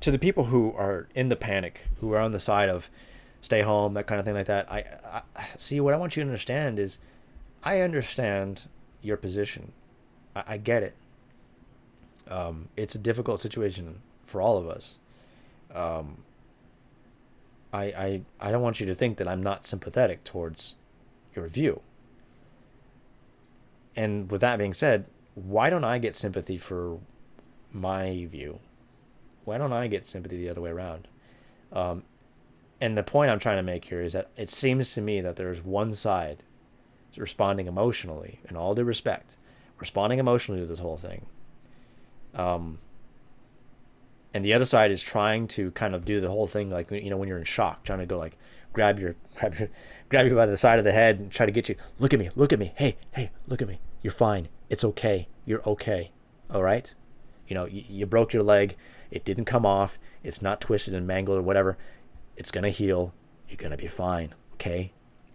to the people who are in the panic, who are on the side of stay home, that kind of thing like that. I see, what I want you to understand is, I understand your position. I get it. It's a difficult situation for all of us. I don't want you to think that I'm not sympathetic towards your view. And with that being said, why don't I get sympathy for my view? Why don't I get sympathy the other way around? And the point I'm trying to make here is that it seems to me that there's one side responding emotionally, in all due respect, responding emotionally to this whole thing. And the other side is trying to kind of do the whole thing like, when you're in shock, trying to go like grab you by the side of the head and try to get you, look at me, hey, look at me, you're fine, it's okay, you're okay, all right? You broke your leg, it didn't come off, it's not twisted and mangled or whatever, it's gonna heal, you're gonna be fine, okay?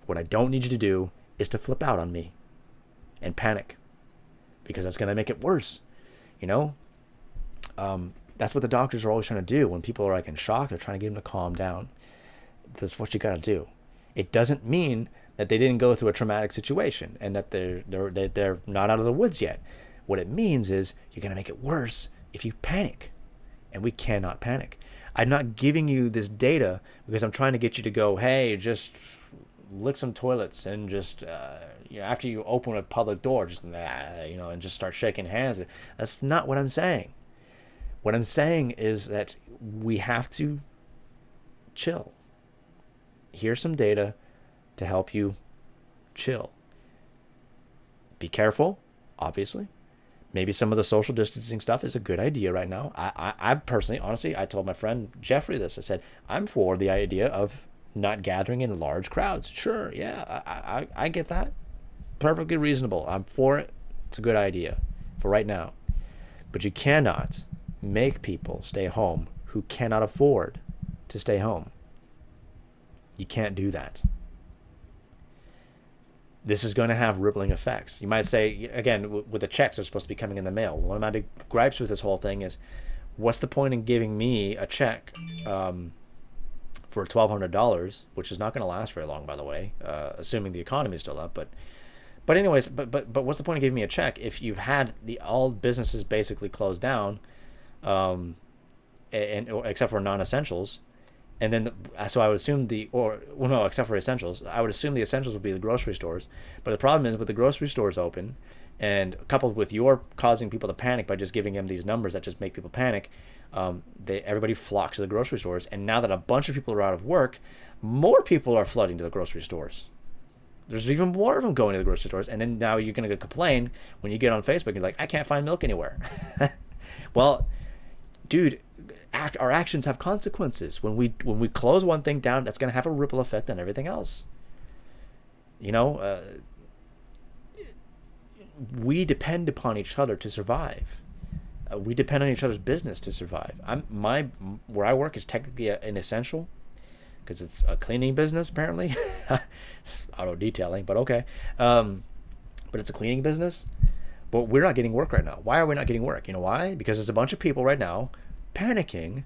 What I don't need you to do is to flip out on me and panic, because that's gonna make it worse. That's what the doctors are always trying to do. When people are like in shock, they're trying to get them to calm down. That's what you gotta do. It doesn't mean that they didn't go through a traumatic situation and that they're not out of the woods yet. What it means is you're gonna make it worse if you panic, and we cannot panic. I'm not giving you this data because I'm trying to get you to go, hey, just lick some toilets and just after you open a public door, just and just start shaking hands. That's not what I'm saying. What I'm saying is that we have to chill. Here's some data to help you chill. Be careful, obviously. Maybe some of the social distancing stuff is a good idea right now. I personally, honestly, I told my friend Jeffrey this. I said, I'm for the idea of not gathering in large crowds. Sure, yeah, I get that. perfectly reasonable. I'm for it. It's a good idea for right now. But you cannot make people stay home who cannot afford to stay home. You can't do that. This is going to have rippling effects. You might say, again, with the checks that are supposed to be coming in the mail, one of my big gripes with this whole thing is, what's the point in giving me a check for $1,200, which is not going to last very long, by the way, assuming the economy is still up. But anyways, but what's the point of giving me a check if you've had all businesses basically closed down, and except for non-essentials, and then so I would assume except for essentials, I would assume the essentials would be the grocery stores. But the problem is with the grocery stores open, and coupled with your causing people to panic by just giving them these numbers that just make people panic, everybody flocks to the grocery stores. And now that a bunch of people are out of work, more people are flooding to the grocery stores. There's even more of them going to the grocery stores. And then now you're going to complain when you get on Facebook. You're like, I can't find milk anywhere. Well, dude, our actions have consequences. When we close one thing down, that's going to have a ripple effect on everything else. We depend upon each other to survive. We depend on each other's business to survive. Where I work is technically an essential because it's a cleaning business, apparently. Auto detailing, but okay. But it's a cleaning business. But we're not getting work right now. Why are we not getting work? You know why? Because there's a bunch of people right now panicking,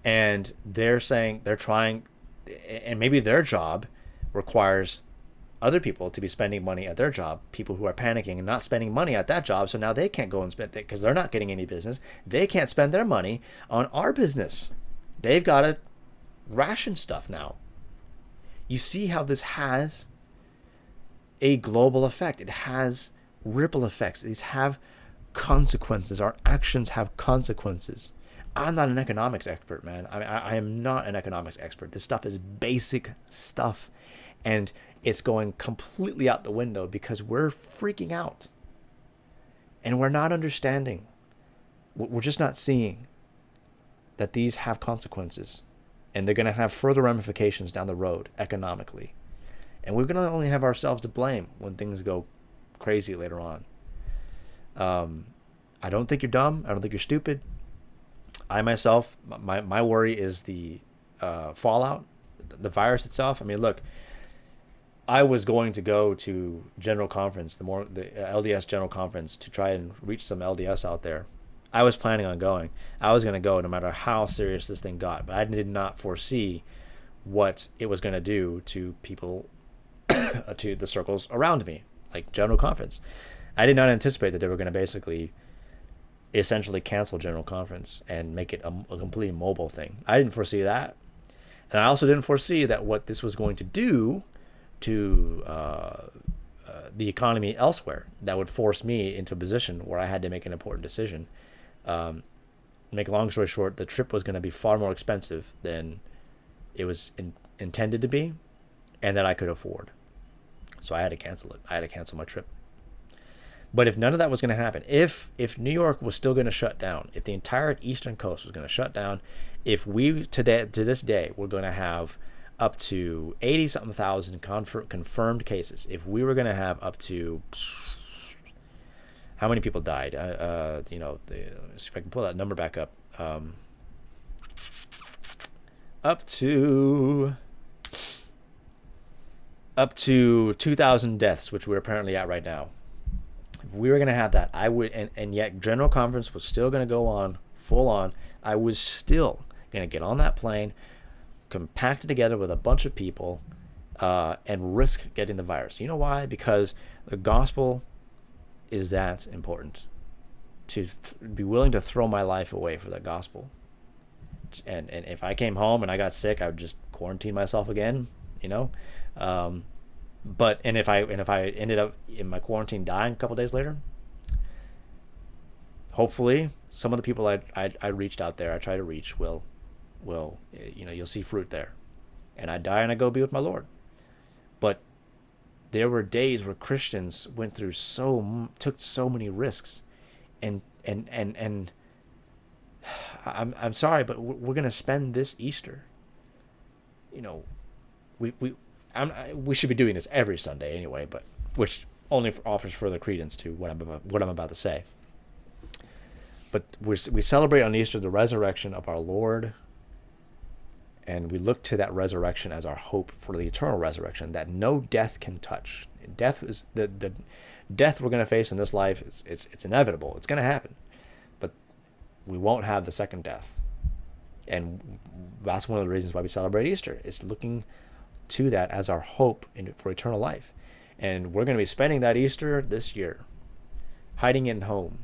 and they're saying they're trying, and maybe their job requires other people to be spending money at their job, people who are panicking and not spending money at that job, so now they can't go and spend it because they're not getting any business. They can't spend their money on our business. They've got to ration stuff now. You see how this has a global effect. It has ripple effects. These have consequences. Our actions have consequences. I'm not an economics expert, man. I am not an economics expert. This stuff is basic stuff. And it's going completely out the window because we're freaking out. And we're not understanding. We're just not seeing that these have consequences. And they're going to have further ramifications down the road economically. And we're going to only have ourselves to blame when things go crazy later on. I don't think you're dumb. I don't think you're stupid. I myself, my worry is the fallout, the virus itself. I mean, look, I was going to go to General Conference, the LDS General Conference, to try and reach some LDS out there. I was planning on going. I was going to go no matter how serious this thing got, but I did not foresee what it was going to do to people, to the circles around me, like General Conference. I did not anticipate that they were going to basically essentially cancel General Conference and make it a completely mobile thing. I didn't foresee that. And I also didn't foresee that what this was going to do to the economy elsewhere that would force me into a position where I had to make an important decision. Make a long story short, the trip was going to be far more expensive than it was intended to be and that I could afford. So I had to cancel it. I had to cancel my trip. But if none of that was going to happen, if New York was still going to shut down, if the entire eastern coast was going to shut down, if we to this day we're going to have up to 80-something thousand confirmed cases, if we were going to have up to how many people died? Let me see if I can pull that number back up. Up to 2,000 deaths, which we're apparently at right now. If we were going to have that, I would, and yet General Conference was still going to go on full on. I was still going to get on that plane, compact it together with a bunch of people, and risk getting the virus. You know why? Because the gospel is that important. To be willing to throw my life away for the gospel. And if I came home and I got sick, I would just quarantine myself again. But if I ended up in my quarantine dying a couple days later, hopefully some of the people I reached out there, I try to reach will you'll see fruit there, and I die and I go be with my Lord. But there were days where Christians went through took so many risks, and I'm sorry, but we're gonna spend this Easter. We should be doing this every Sunday anyway, but which only offers further credence to what I'm about to say. But we celebrate on Easter the resurrection of our Lord, and we look to that resurrection as our hope for the eternal resurrection that no death can touch. Death is the death we're going to face in this life. It's inevitable. It's going to happen, but we won't have the second death, and that's one of the reasons why we celebrate Easter. It's looking to that as our hope for eternal life, and we're going to be spending that Easter this year, hiding in home,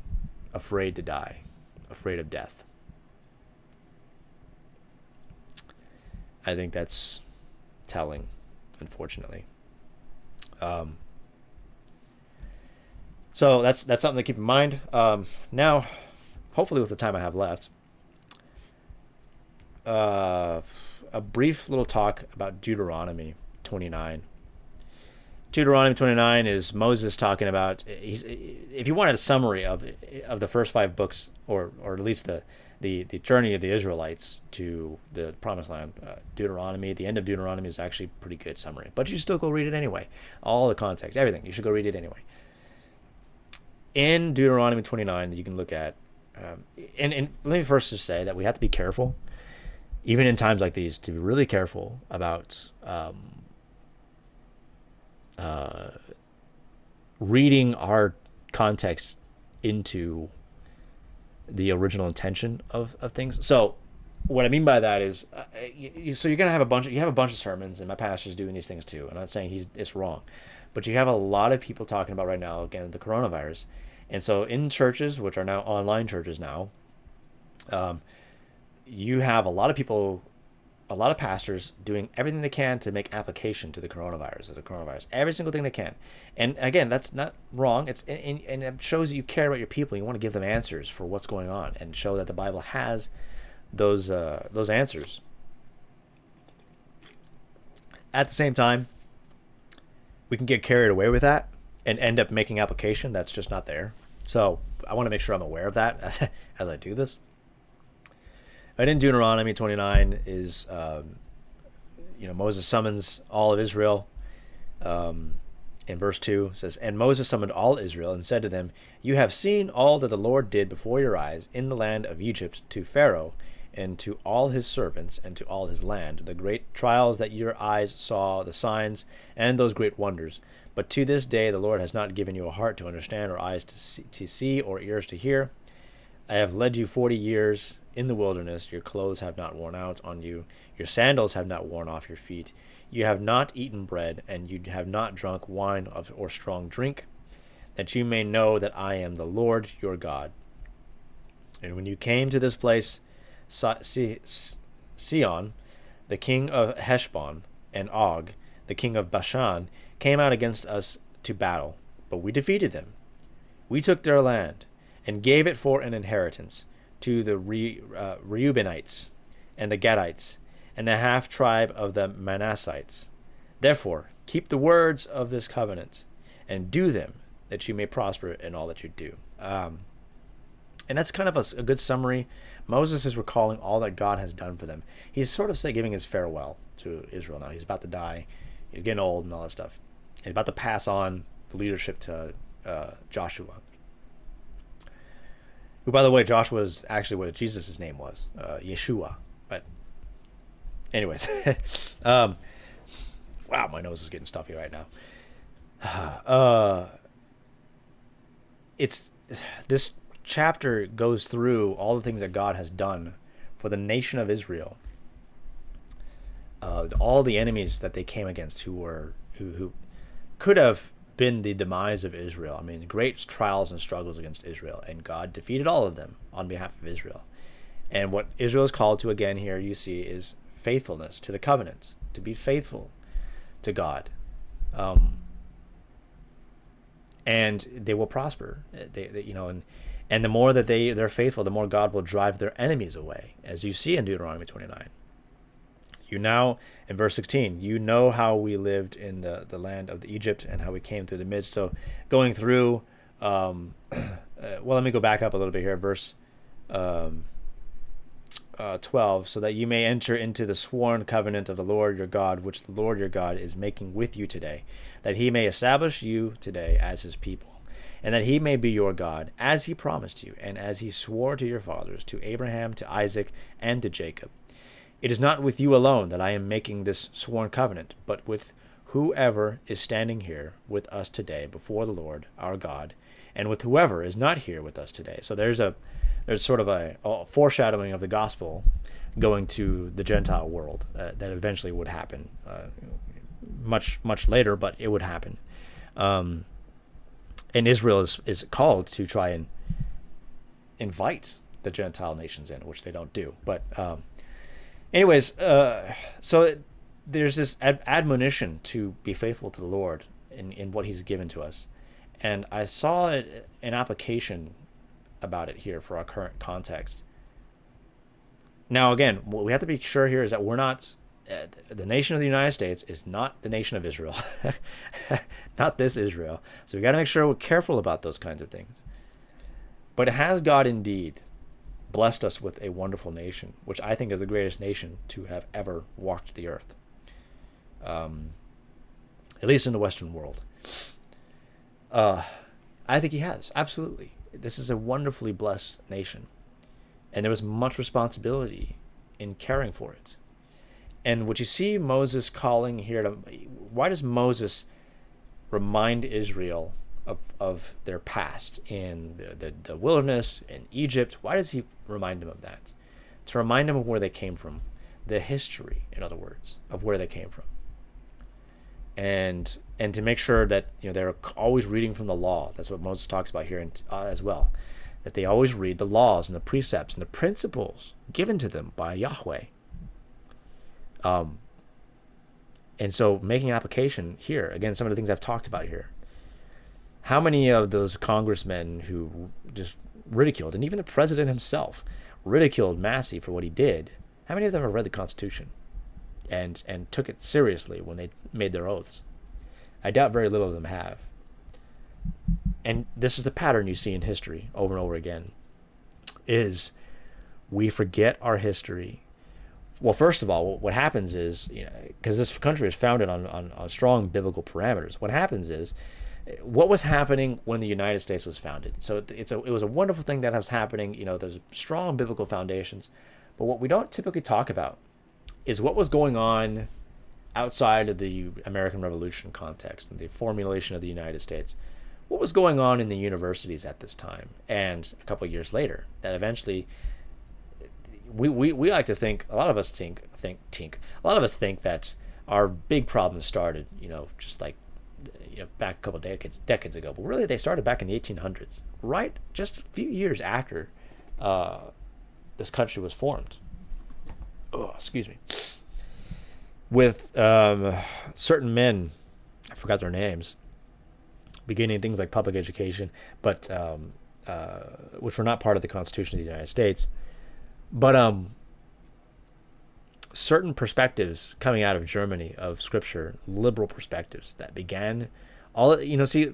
afraid to die, afraid of death. I think that's telling, unfortunately. So that's something to keep in mind. Now, hopefully with the time I have left, a brief little talk about Deuteronomy 29. Deuteronomy 29 is Moses talking about, if you wanted a summary of the first 5 books, or at least the journey of the Israelites to the Promised Land, Deuteronomy, the end of Deuteronomy is actually a pretty good summary. But you should still go read it anyway. All the context, everything, you should go read it anyway. In Deuteronomy 29, you can look at, and let me first just say that we have to be careful, even in times like these, to be really careful about reading our context into the original intention of things. So what I mean by that is, so you're gonna have a bunch of sermons, and my pastor's doing these things too. I'm not saying it's wrong, but you have a lot of people talking about right now, again, the coronavirus. And so in churches, which are now online churches now, you have a lot of people, a lot of pastors doing everything they can to make application to the coronavirus, every single thing they can. And again, that's not wrong. And it shows that you care about your people. You want to give them answers for what's going on, and show that the Bible has those answers. At the same time, we can get carried away with that and end up making application that's just not there. So I want to make sure I'm aware of that as I do this. But in Deuteronomy 29 is, Moses summons all of Israel. In verse 2 it says, "And Moses summoned all Israel and said to them, You have seen all that the Lord did before your eyes in the land of Egypt to Pharaoh and to all his servants and to all his land, the great trials that your eyes saw, the signs and those great wonders. But to this day the Lord has not given you a heart to understand, or eyes to see, or ears to hear. I have led you 40 years in the wilderness. Your clothes have not worn out on you. Your sandals have not worn off your feet. You have not eaten bread, and you have not drunk wine or strong drink, that you may know that I am the Lord your God. And when you came to this place, Sihon, the king of Heshbon, and Og, the king of Bashan, came out against us to battle, but we defeated them. We took their land and gave it for an inheritance to the Reubenites and the Gadites and the half tribe of the Manassites. Therefore, keep the words of this covenant and do them, that you may prosper in all that you do." And that's kind of a good summary. Moses is recalling all that God has done for them. He's sort of giving his farewell to Israel now. He's about to die. He's getting old and all that stuff. He's about to pass on the leadership to Joshua. Who, by the way, Joshua is actually what Jesus' name was, Yeshua. But anyways, wow, my nose is getting stuffy right now. This chapter goes through all the things that God has done for the nation of Israel. All the enemies that they came against, who could have been the demise of Israel. I mean, great trials and struggles against Israel, and God defeated all of them on behalf of Israel. And what Israel is called to, again, here you see, is faithfulness to the covenant, to be faithful to God. And they will prosper. And the more that they're faithful, the more God will drive their enemies away, as you see in Deuteronomy 29. You now, in verse 16, you know how we lived in the land of Egypt and how we came through the midst. So going through, well, let me go back up a little bit here. Verse 12, so that you may enter into the sworn covenant of the Lord your God, which the Lord your God is making with you today, that he may establish you today as his people, and that he may be your God, as he promised you, and as he swore to your fathers, to Abraham, to Isaac, and to Jacob. It is not with you alone that I am making this sworn covenant, but with whoever is standing here with us today before the Lord our God, and with whoever is not here with us today. So there's sort of a foreshadowing of the gospel going to the Gentile world that eventually would happen, much later, but it would happen. And Israel is called to try and invite the Gentile nations in, which they don't do. But anyways, so there's this admonition to be faithful to the Lord in what he's given to us. And I saw it, an application about it here for our current context. Now, again, what we have to be sure here is that we're not, the nation of the United States is not the nation of Israel. Not this Israel. So we got to make sure we're careful about those kinds of things. But has God indeed blessed us with a wonderful nation, which I think is the greatest nation to have ever walked the earth, at least in the Western world? I think he has, absolutely. This is a wonderfully blessed nation, and there was much responsibility in caring for it. And what you see Moses calling here to, why does Moses remind Israel of their past in the wilderness, in Egypt? Why does he remind them of that? To remind them of where they came from, the history, in other words, of where they came from. And to make sure that they're always reading from the law. That's what Moses talks about here as well, that they always read the laws and the precepts and the principles given to them by Yahweh. And so making application here, again, some of the things I've talked about here. How many of those congressmen who just ridiculed, and even the president himself ridiculed Massie for what he did, how many of them have read the Constitution and took it seriously when they made their oaths? I doubt very little of them have. And this is the pattern you see in history over and over again, is we forget our history. Well, first of all, what happens is, because this country is founded on strong biblical parameters, what happens is, what was happening when the United States was founded? So it was a wonderful thing that was happening. There's strong biblical foundations. But what we don't typically talk about is what was going on outside of the American Revolution context and the formulation of the United States. What was going on in the universities at this time and a couple of years later that eventually we like to think, a lot of us think that our big problems started, just like back a couple of decades ago, but really they started back in the 1800s, right? Just a few years after this country was formed. Oh, excuse me. With certain men, I forgot their names, beginning things like public education, but which were not part of the Constitution of the United States, but certain perspectives coming out of Germany of Scripture, liberal perspectives that began see,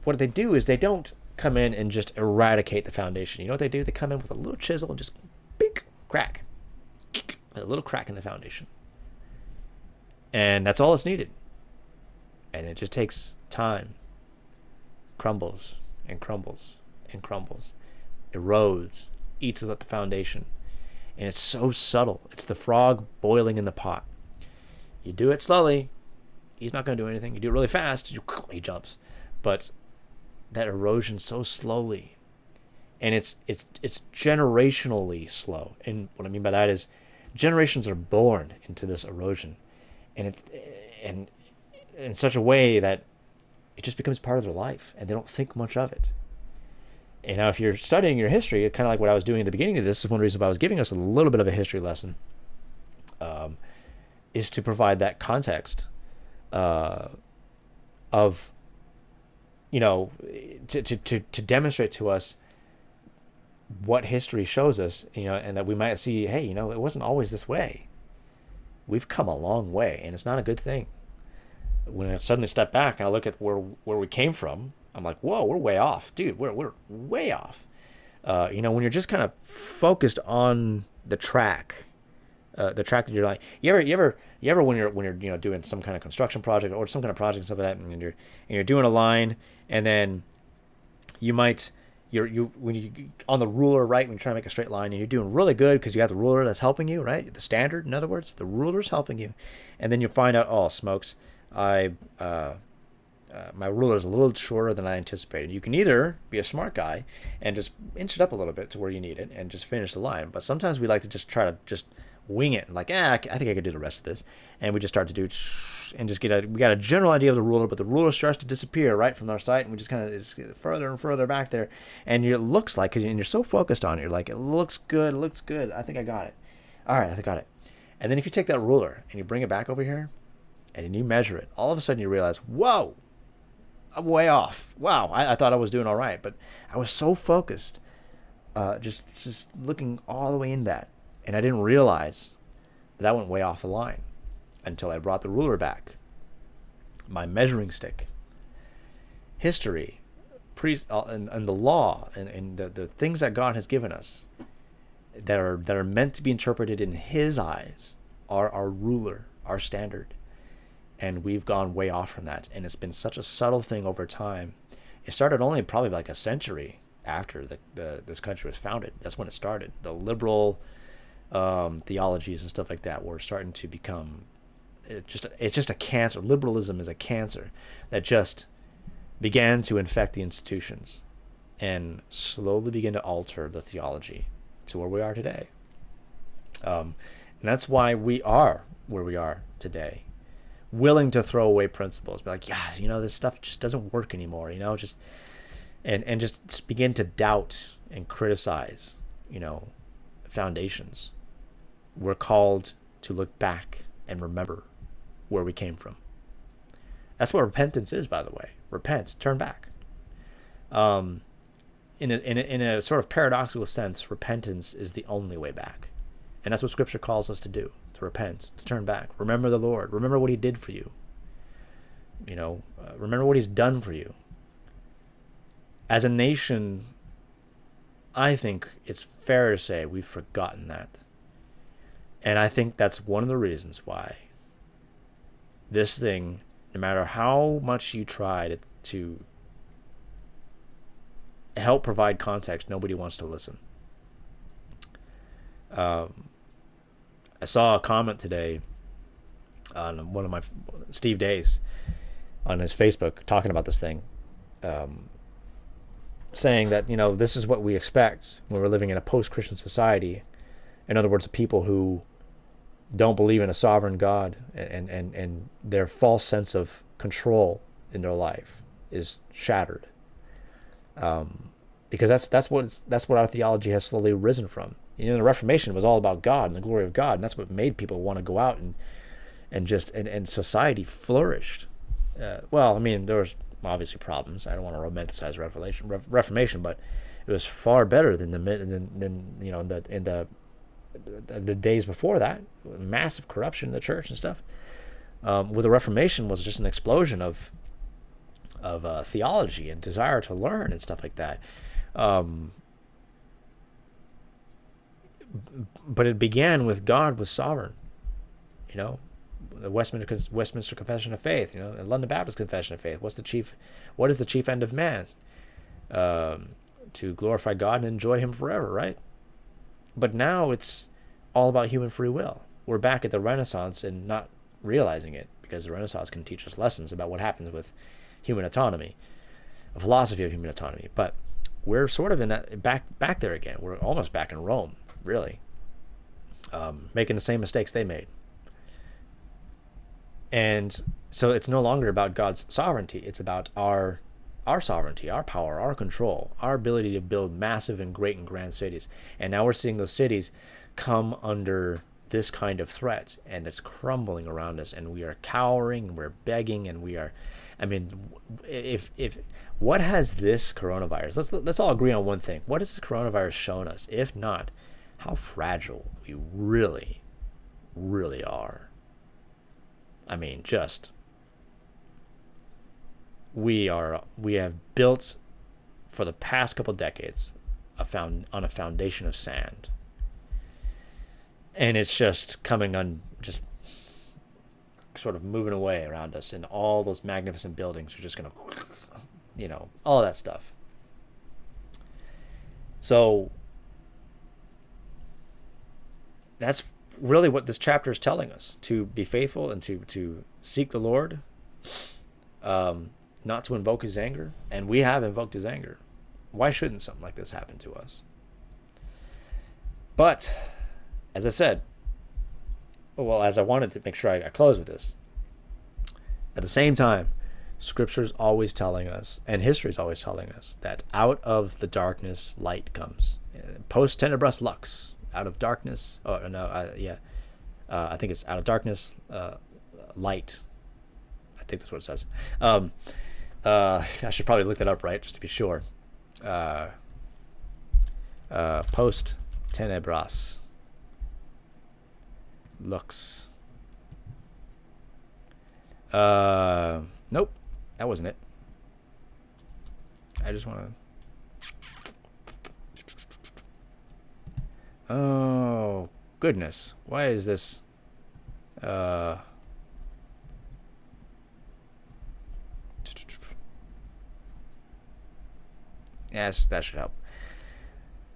what they do is they don't come in and just eradicate the foundation. You know what they do? They come in with a little chisel and just bink, crack, a little crack in the foundation. And that's all that's needed. And it just takes time. Crumbles and crumbles and crumbles. Erodes, eats at the foundation. And it's so subtle. It's the frog boiling in the pot. You do it slowly, he's not going to do anything. You do it really fast, he jumps. But that erosion so slowly. And it's generationally slow. And what I mean by that is generations are born into this erosion. And in such a way that it just becomes part of their life, and they don't think much of it. And now if you're studying your history, kind of like what I was doing at the beginning of this, is one reason why I was giving us a little bit of a history lesson, is to provide that context of, to demonstrate to us what history shows us, and that we might see, hey, it wasn't always this way. We've come a long way, and it's not a good thing. When I suddenly step back and I look at where we came from, I'm like, whoa, we're way off. Dude, we're way off. When you're just kind of focused on the track. The track that you're like, you ever when you're doing some kind of construction project or some kind of project and stuff like that, and you're doing a line, and then you might when you on the ruler, right, when you're trying to make a straight line, and you're doing really good because you have the ruler that's helping you, right, the standard, in other words, the ruler's helping you, and then you find out, oh smokes, my ruler is a little shorter than I anticipated. You can either be a smart guy and just inch it up a little bit to where you need it and just finish the line, but sometimes we like to just try to just wing it, like, I think I could do the rest of this, and we just start to do and just we got a general idea of the ruler, but the ruler starts to disappear right from our sight, and we just kind of is further and further back there, and it looks like, and you're so focused on it, you're like, it looks good, I think I got it, all right, I got it. And then if you take that ruler and you bring it back over here and then you measure it, all of a sudden you realize, whoa, I'm way off. Wow, I thought I was doing all right, but I was so focused, just looking all the way in that, and I didn't realize that I went way off the line until I brought the ruler back, my measuring stick. History, and the law, and the things that God has given us that are meant to be interpreted in His eyes are our ruler, our standard. And we've gone way off from that, and it's been such a subtle thing over time. It started only probably like a century after this country was founded. That's when it started. The liberal theologies and stuff like that were starting to become, it's just a cancer. Liberalism is a cancer that just began to infect the institutions and slowly begin to alter the theology to where we are today. And that's why we are where we are today, willing to throw away principles, be like, yeah, this stuff just doesn't work anymore, just and just begin to doubt and criticize, foundations. We're called to look back and remember where we came from. That's what repentance is, by the way. Repent, turn back. In a sort of paradoxical sense, repentance is the only way back, and that's what Scripture calls us to do. To repent, to turn back. Remember the Lord. Remember what He did for you. Remember what He's done for you. As a nation, I think it's fair to say we've forgotten that. And I think that's one of the reasons why this thing, no matter how much you try to help provide context, nobody wants to listen. I saw a comment today on one of my Steve Days on his Facebook talking about this thing, saying that this is what we expect when we're living in a post-Christian society. In other words, people who don't believe in a sovereign God, and their false sense of control in their life is shattered. Because that's what our theology has slowly risen from. The Reformation was all about God and the glory of God, and that's what made people want to go out and society flourished. There was obviously problems. I don't want to romanticize Reformation, but it was far better than the days before that. Massive corruption in the church and stuff. With the Reformation was just an explosion of theology and desire to learn and stuff like that. But it began with God was sovereign. The Westminster Confession of Faith, the London Baptist Confession of Faith. What is the chief end of man? To glorify God and enjoy Him forever, right? But now it's all about human free will. We're back at the Renaissance and not realizing it, because the Renaissance can teach us lessons about what happens with human autonomy, a philosophy of human autonomy. But we're sort of in that back there again. We're almost back in Rome, really, making the same mistakes they made. And so it's no longer about God's sovereignty. It's about our sovereignty, our power, our control, our ability to build massive and great and grand cities. And now we're seeing those cities come under this kind of threat, and it's crumbling around us, and we are cowering, and we're begging, and we are, if what has this coronavirus, let's all agree on one thing. What has this coronavirus shown us, if not how fragile we really, really are? We have built for the past couple decades on a foundation of sand. And it's just coming on, just sort of moving away around us, and all those magnificent buildings are just going to, all that stuff. So that's really what this chapter is telling us, to be faithful and to seek the Lord, not to invoke his anger. And we have invoked his anger. Why shouldn't something like this happen to us? But as I said, as I wanted to make sure I close with this, at the same time, Scripture's always telling us, and history's always telling us, that out of the darkness light comes. Post tenebras lux. Out of darkness. Oh no, I think it's out of darkness, light. I think that's what it says. I should probably look that up, right, just to be sure. Post tenebras lux. Nope, that wasn't it. I just want to. Oh goodness, why is this? Yes, that should help.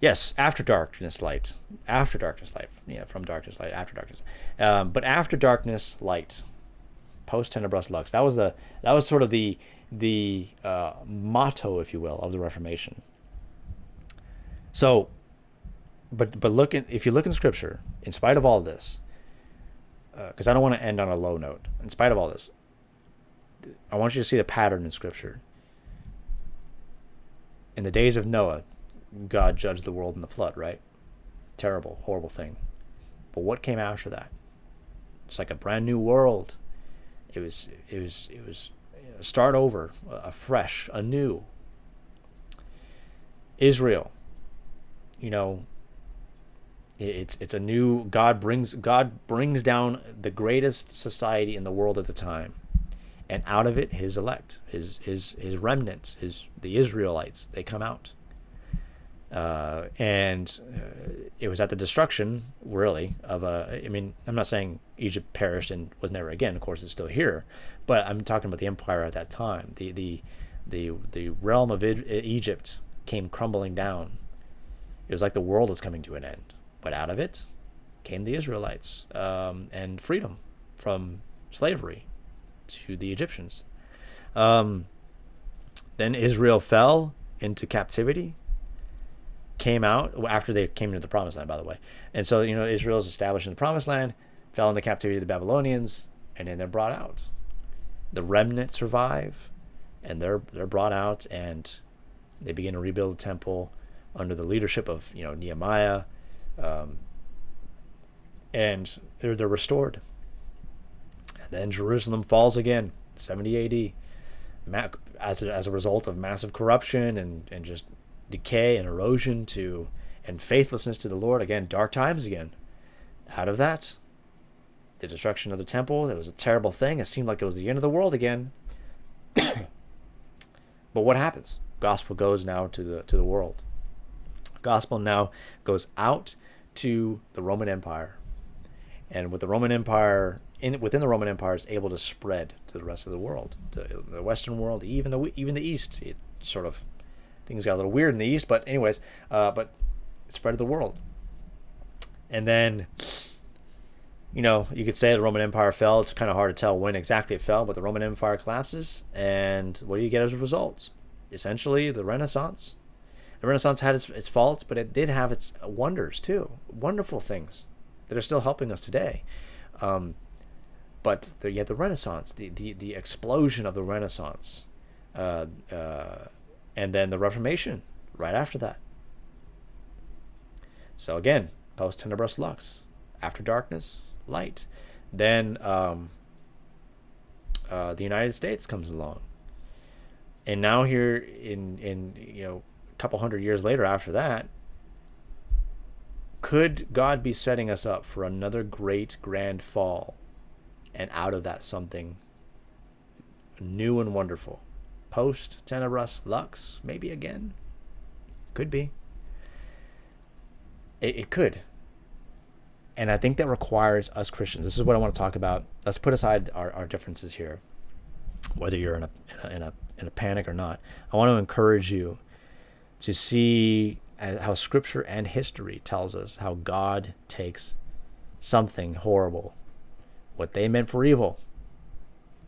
Yes, after darkness, light. After darkness, light. Yeah, from darkness, light. After darkness, but after darkness, light. Post tenebras lux. That was sort of the motto, if you will, of the Reformation. So, but if you look in Scripture, in spite of all this, because I don't want to end on a low note. In spite of all this, I want you to see the pattern in Scripture. In the days of Noah, God judged the world in the flood, right? Terrible, horrible thing. But what came after that? It's like a brand new world. It was start over, afresh, anew. Israel, it's a new. God brings down the greatest society in the world at the time, and out of it, his elect, his remnants, the Israelites, they come out. And it was at the destruction, really, of I'm not saying Egypt perished and was never again. Of course, it's still here, but I'm talking about the empire at that time. The realm of Egypt came crumbling down. It was like the world was coming to an end, but out of it came the Israelites, and freedom from slavery to the Egyptians. Then Israel fell into captivity. Came out after they came into the promised land, by the way. And so, Israel is established in the promised land, fell into captivity of the Babylonians, and then they're brought out. The remnant survive, and they're brought out, and they begin to rebuild the temple under the leadership of Nehemiah, and they're restored. And then Jerusalem falls again, 70 A.D. As a result of massive corruption and just decay and erosion and faithlessness to the Lord. Again, dark times again. Out of that, the destruction of the temple. It was a terrible thing. It seemed like it was the end of the world again. But what happens? Gospel goes now to the world. Gospel now goes out to the Roman Empire, and with the Roman Empire within the Roman Empire is able to spread to the rest of the world, to the Western world, even the East. It sort of things got a little weird in the East, but anyways, but it spread to the world. And then, you could say the Roman Empire fell. It's kind of hard to tell when exactly it fell, but the Roman Empire collapses, and what do you get as a result? Essentially, the Renaissance. The Renaissance had its faults, but it did have its wonders too. Wonderful things that are still helping us today. But you had the Renaissance, the explosion of the Renaissance. And then the Reformation right after that. So again, post tenebras lux, after darkness, light. Then the United States comes along, and now here in a couple hundred years later after that, could God be setting us up for another great grand fall, and out of that something new and wonderful? Post tenebras lux, maybe again. Could be. It could. And I think that requires us Christians. This is what I want to talk about. Let's put aside our differences here, whether you're in a panic or not. I want to encourage you to see how Scripture and history tells us how God takes something horrible, what they meant for evil,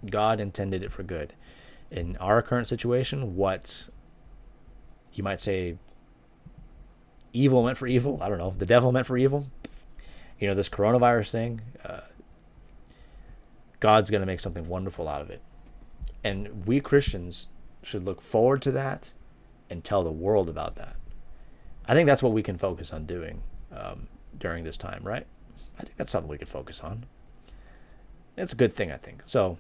God intended it for good. In our current situation, what you might say evil meant for evil, I don't know, the devil meant for evil, this coronavirus thing, God's going to make something wonderful out of it. And we Christians should look forward to that and tell the world about that. I think that's what we can focus on doing during this time, right? I think that's something we could focus on. It's a good thing, I think. So,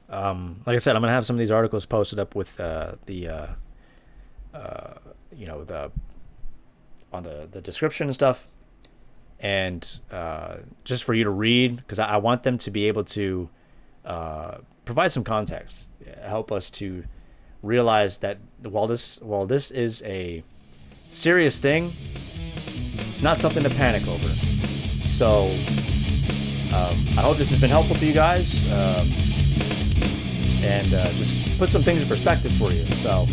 like I said, I'm going to have some of these articles posted up with the description and stuff. And just for you to read, because I want them to be able to provide some context, help us to realize that while this is a serious thing, it's not something to panic over. So I hope this has been helpful to you guys, and just put some things in perspective for you. So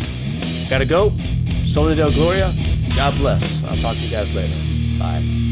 gotta go. Soli Deo Gloria. God bless. I'll talk to you guys later. Bye.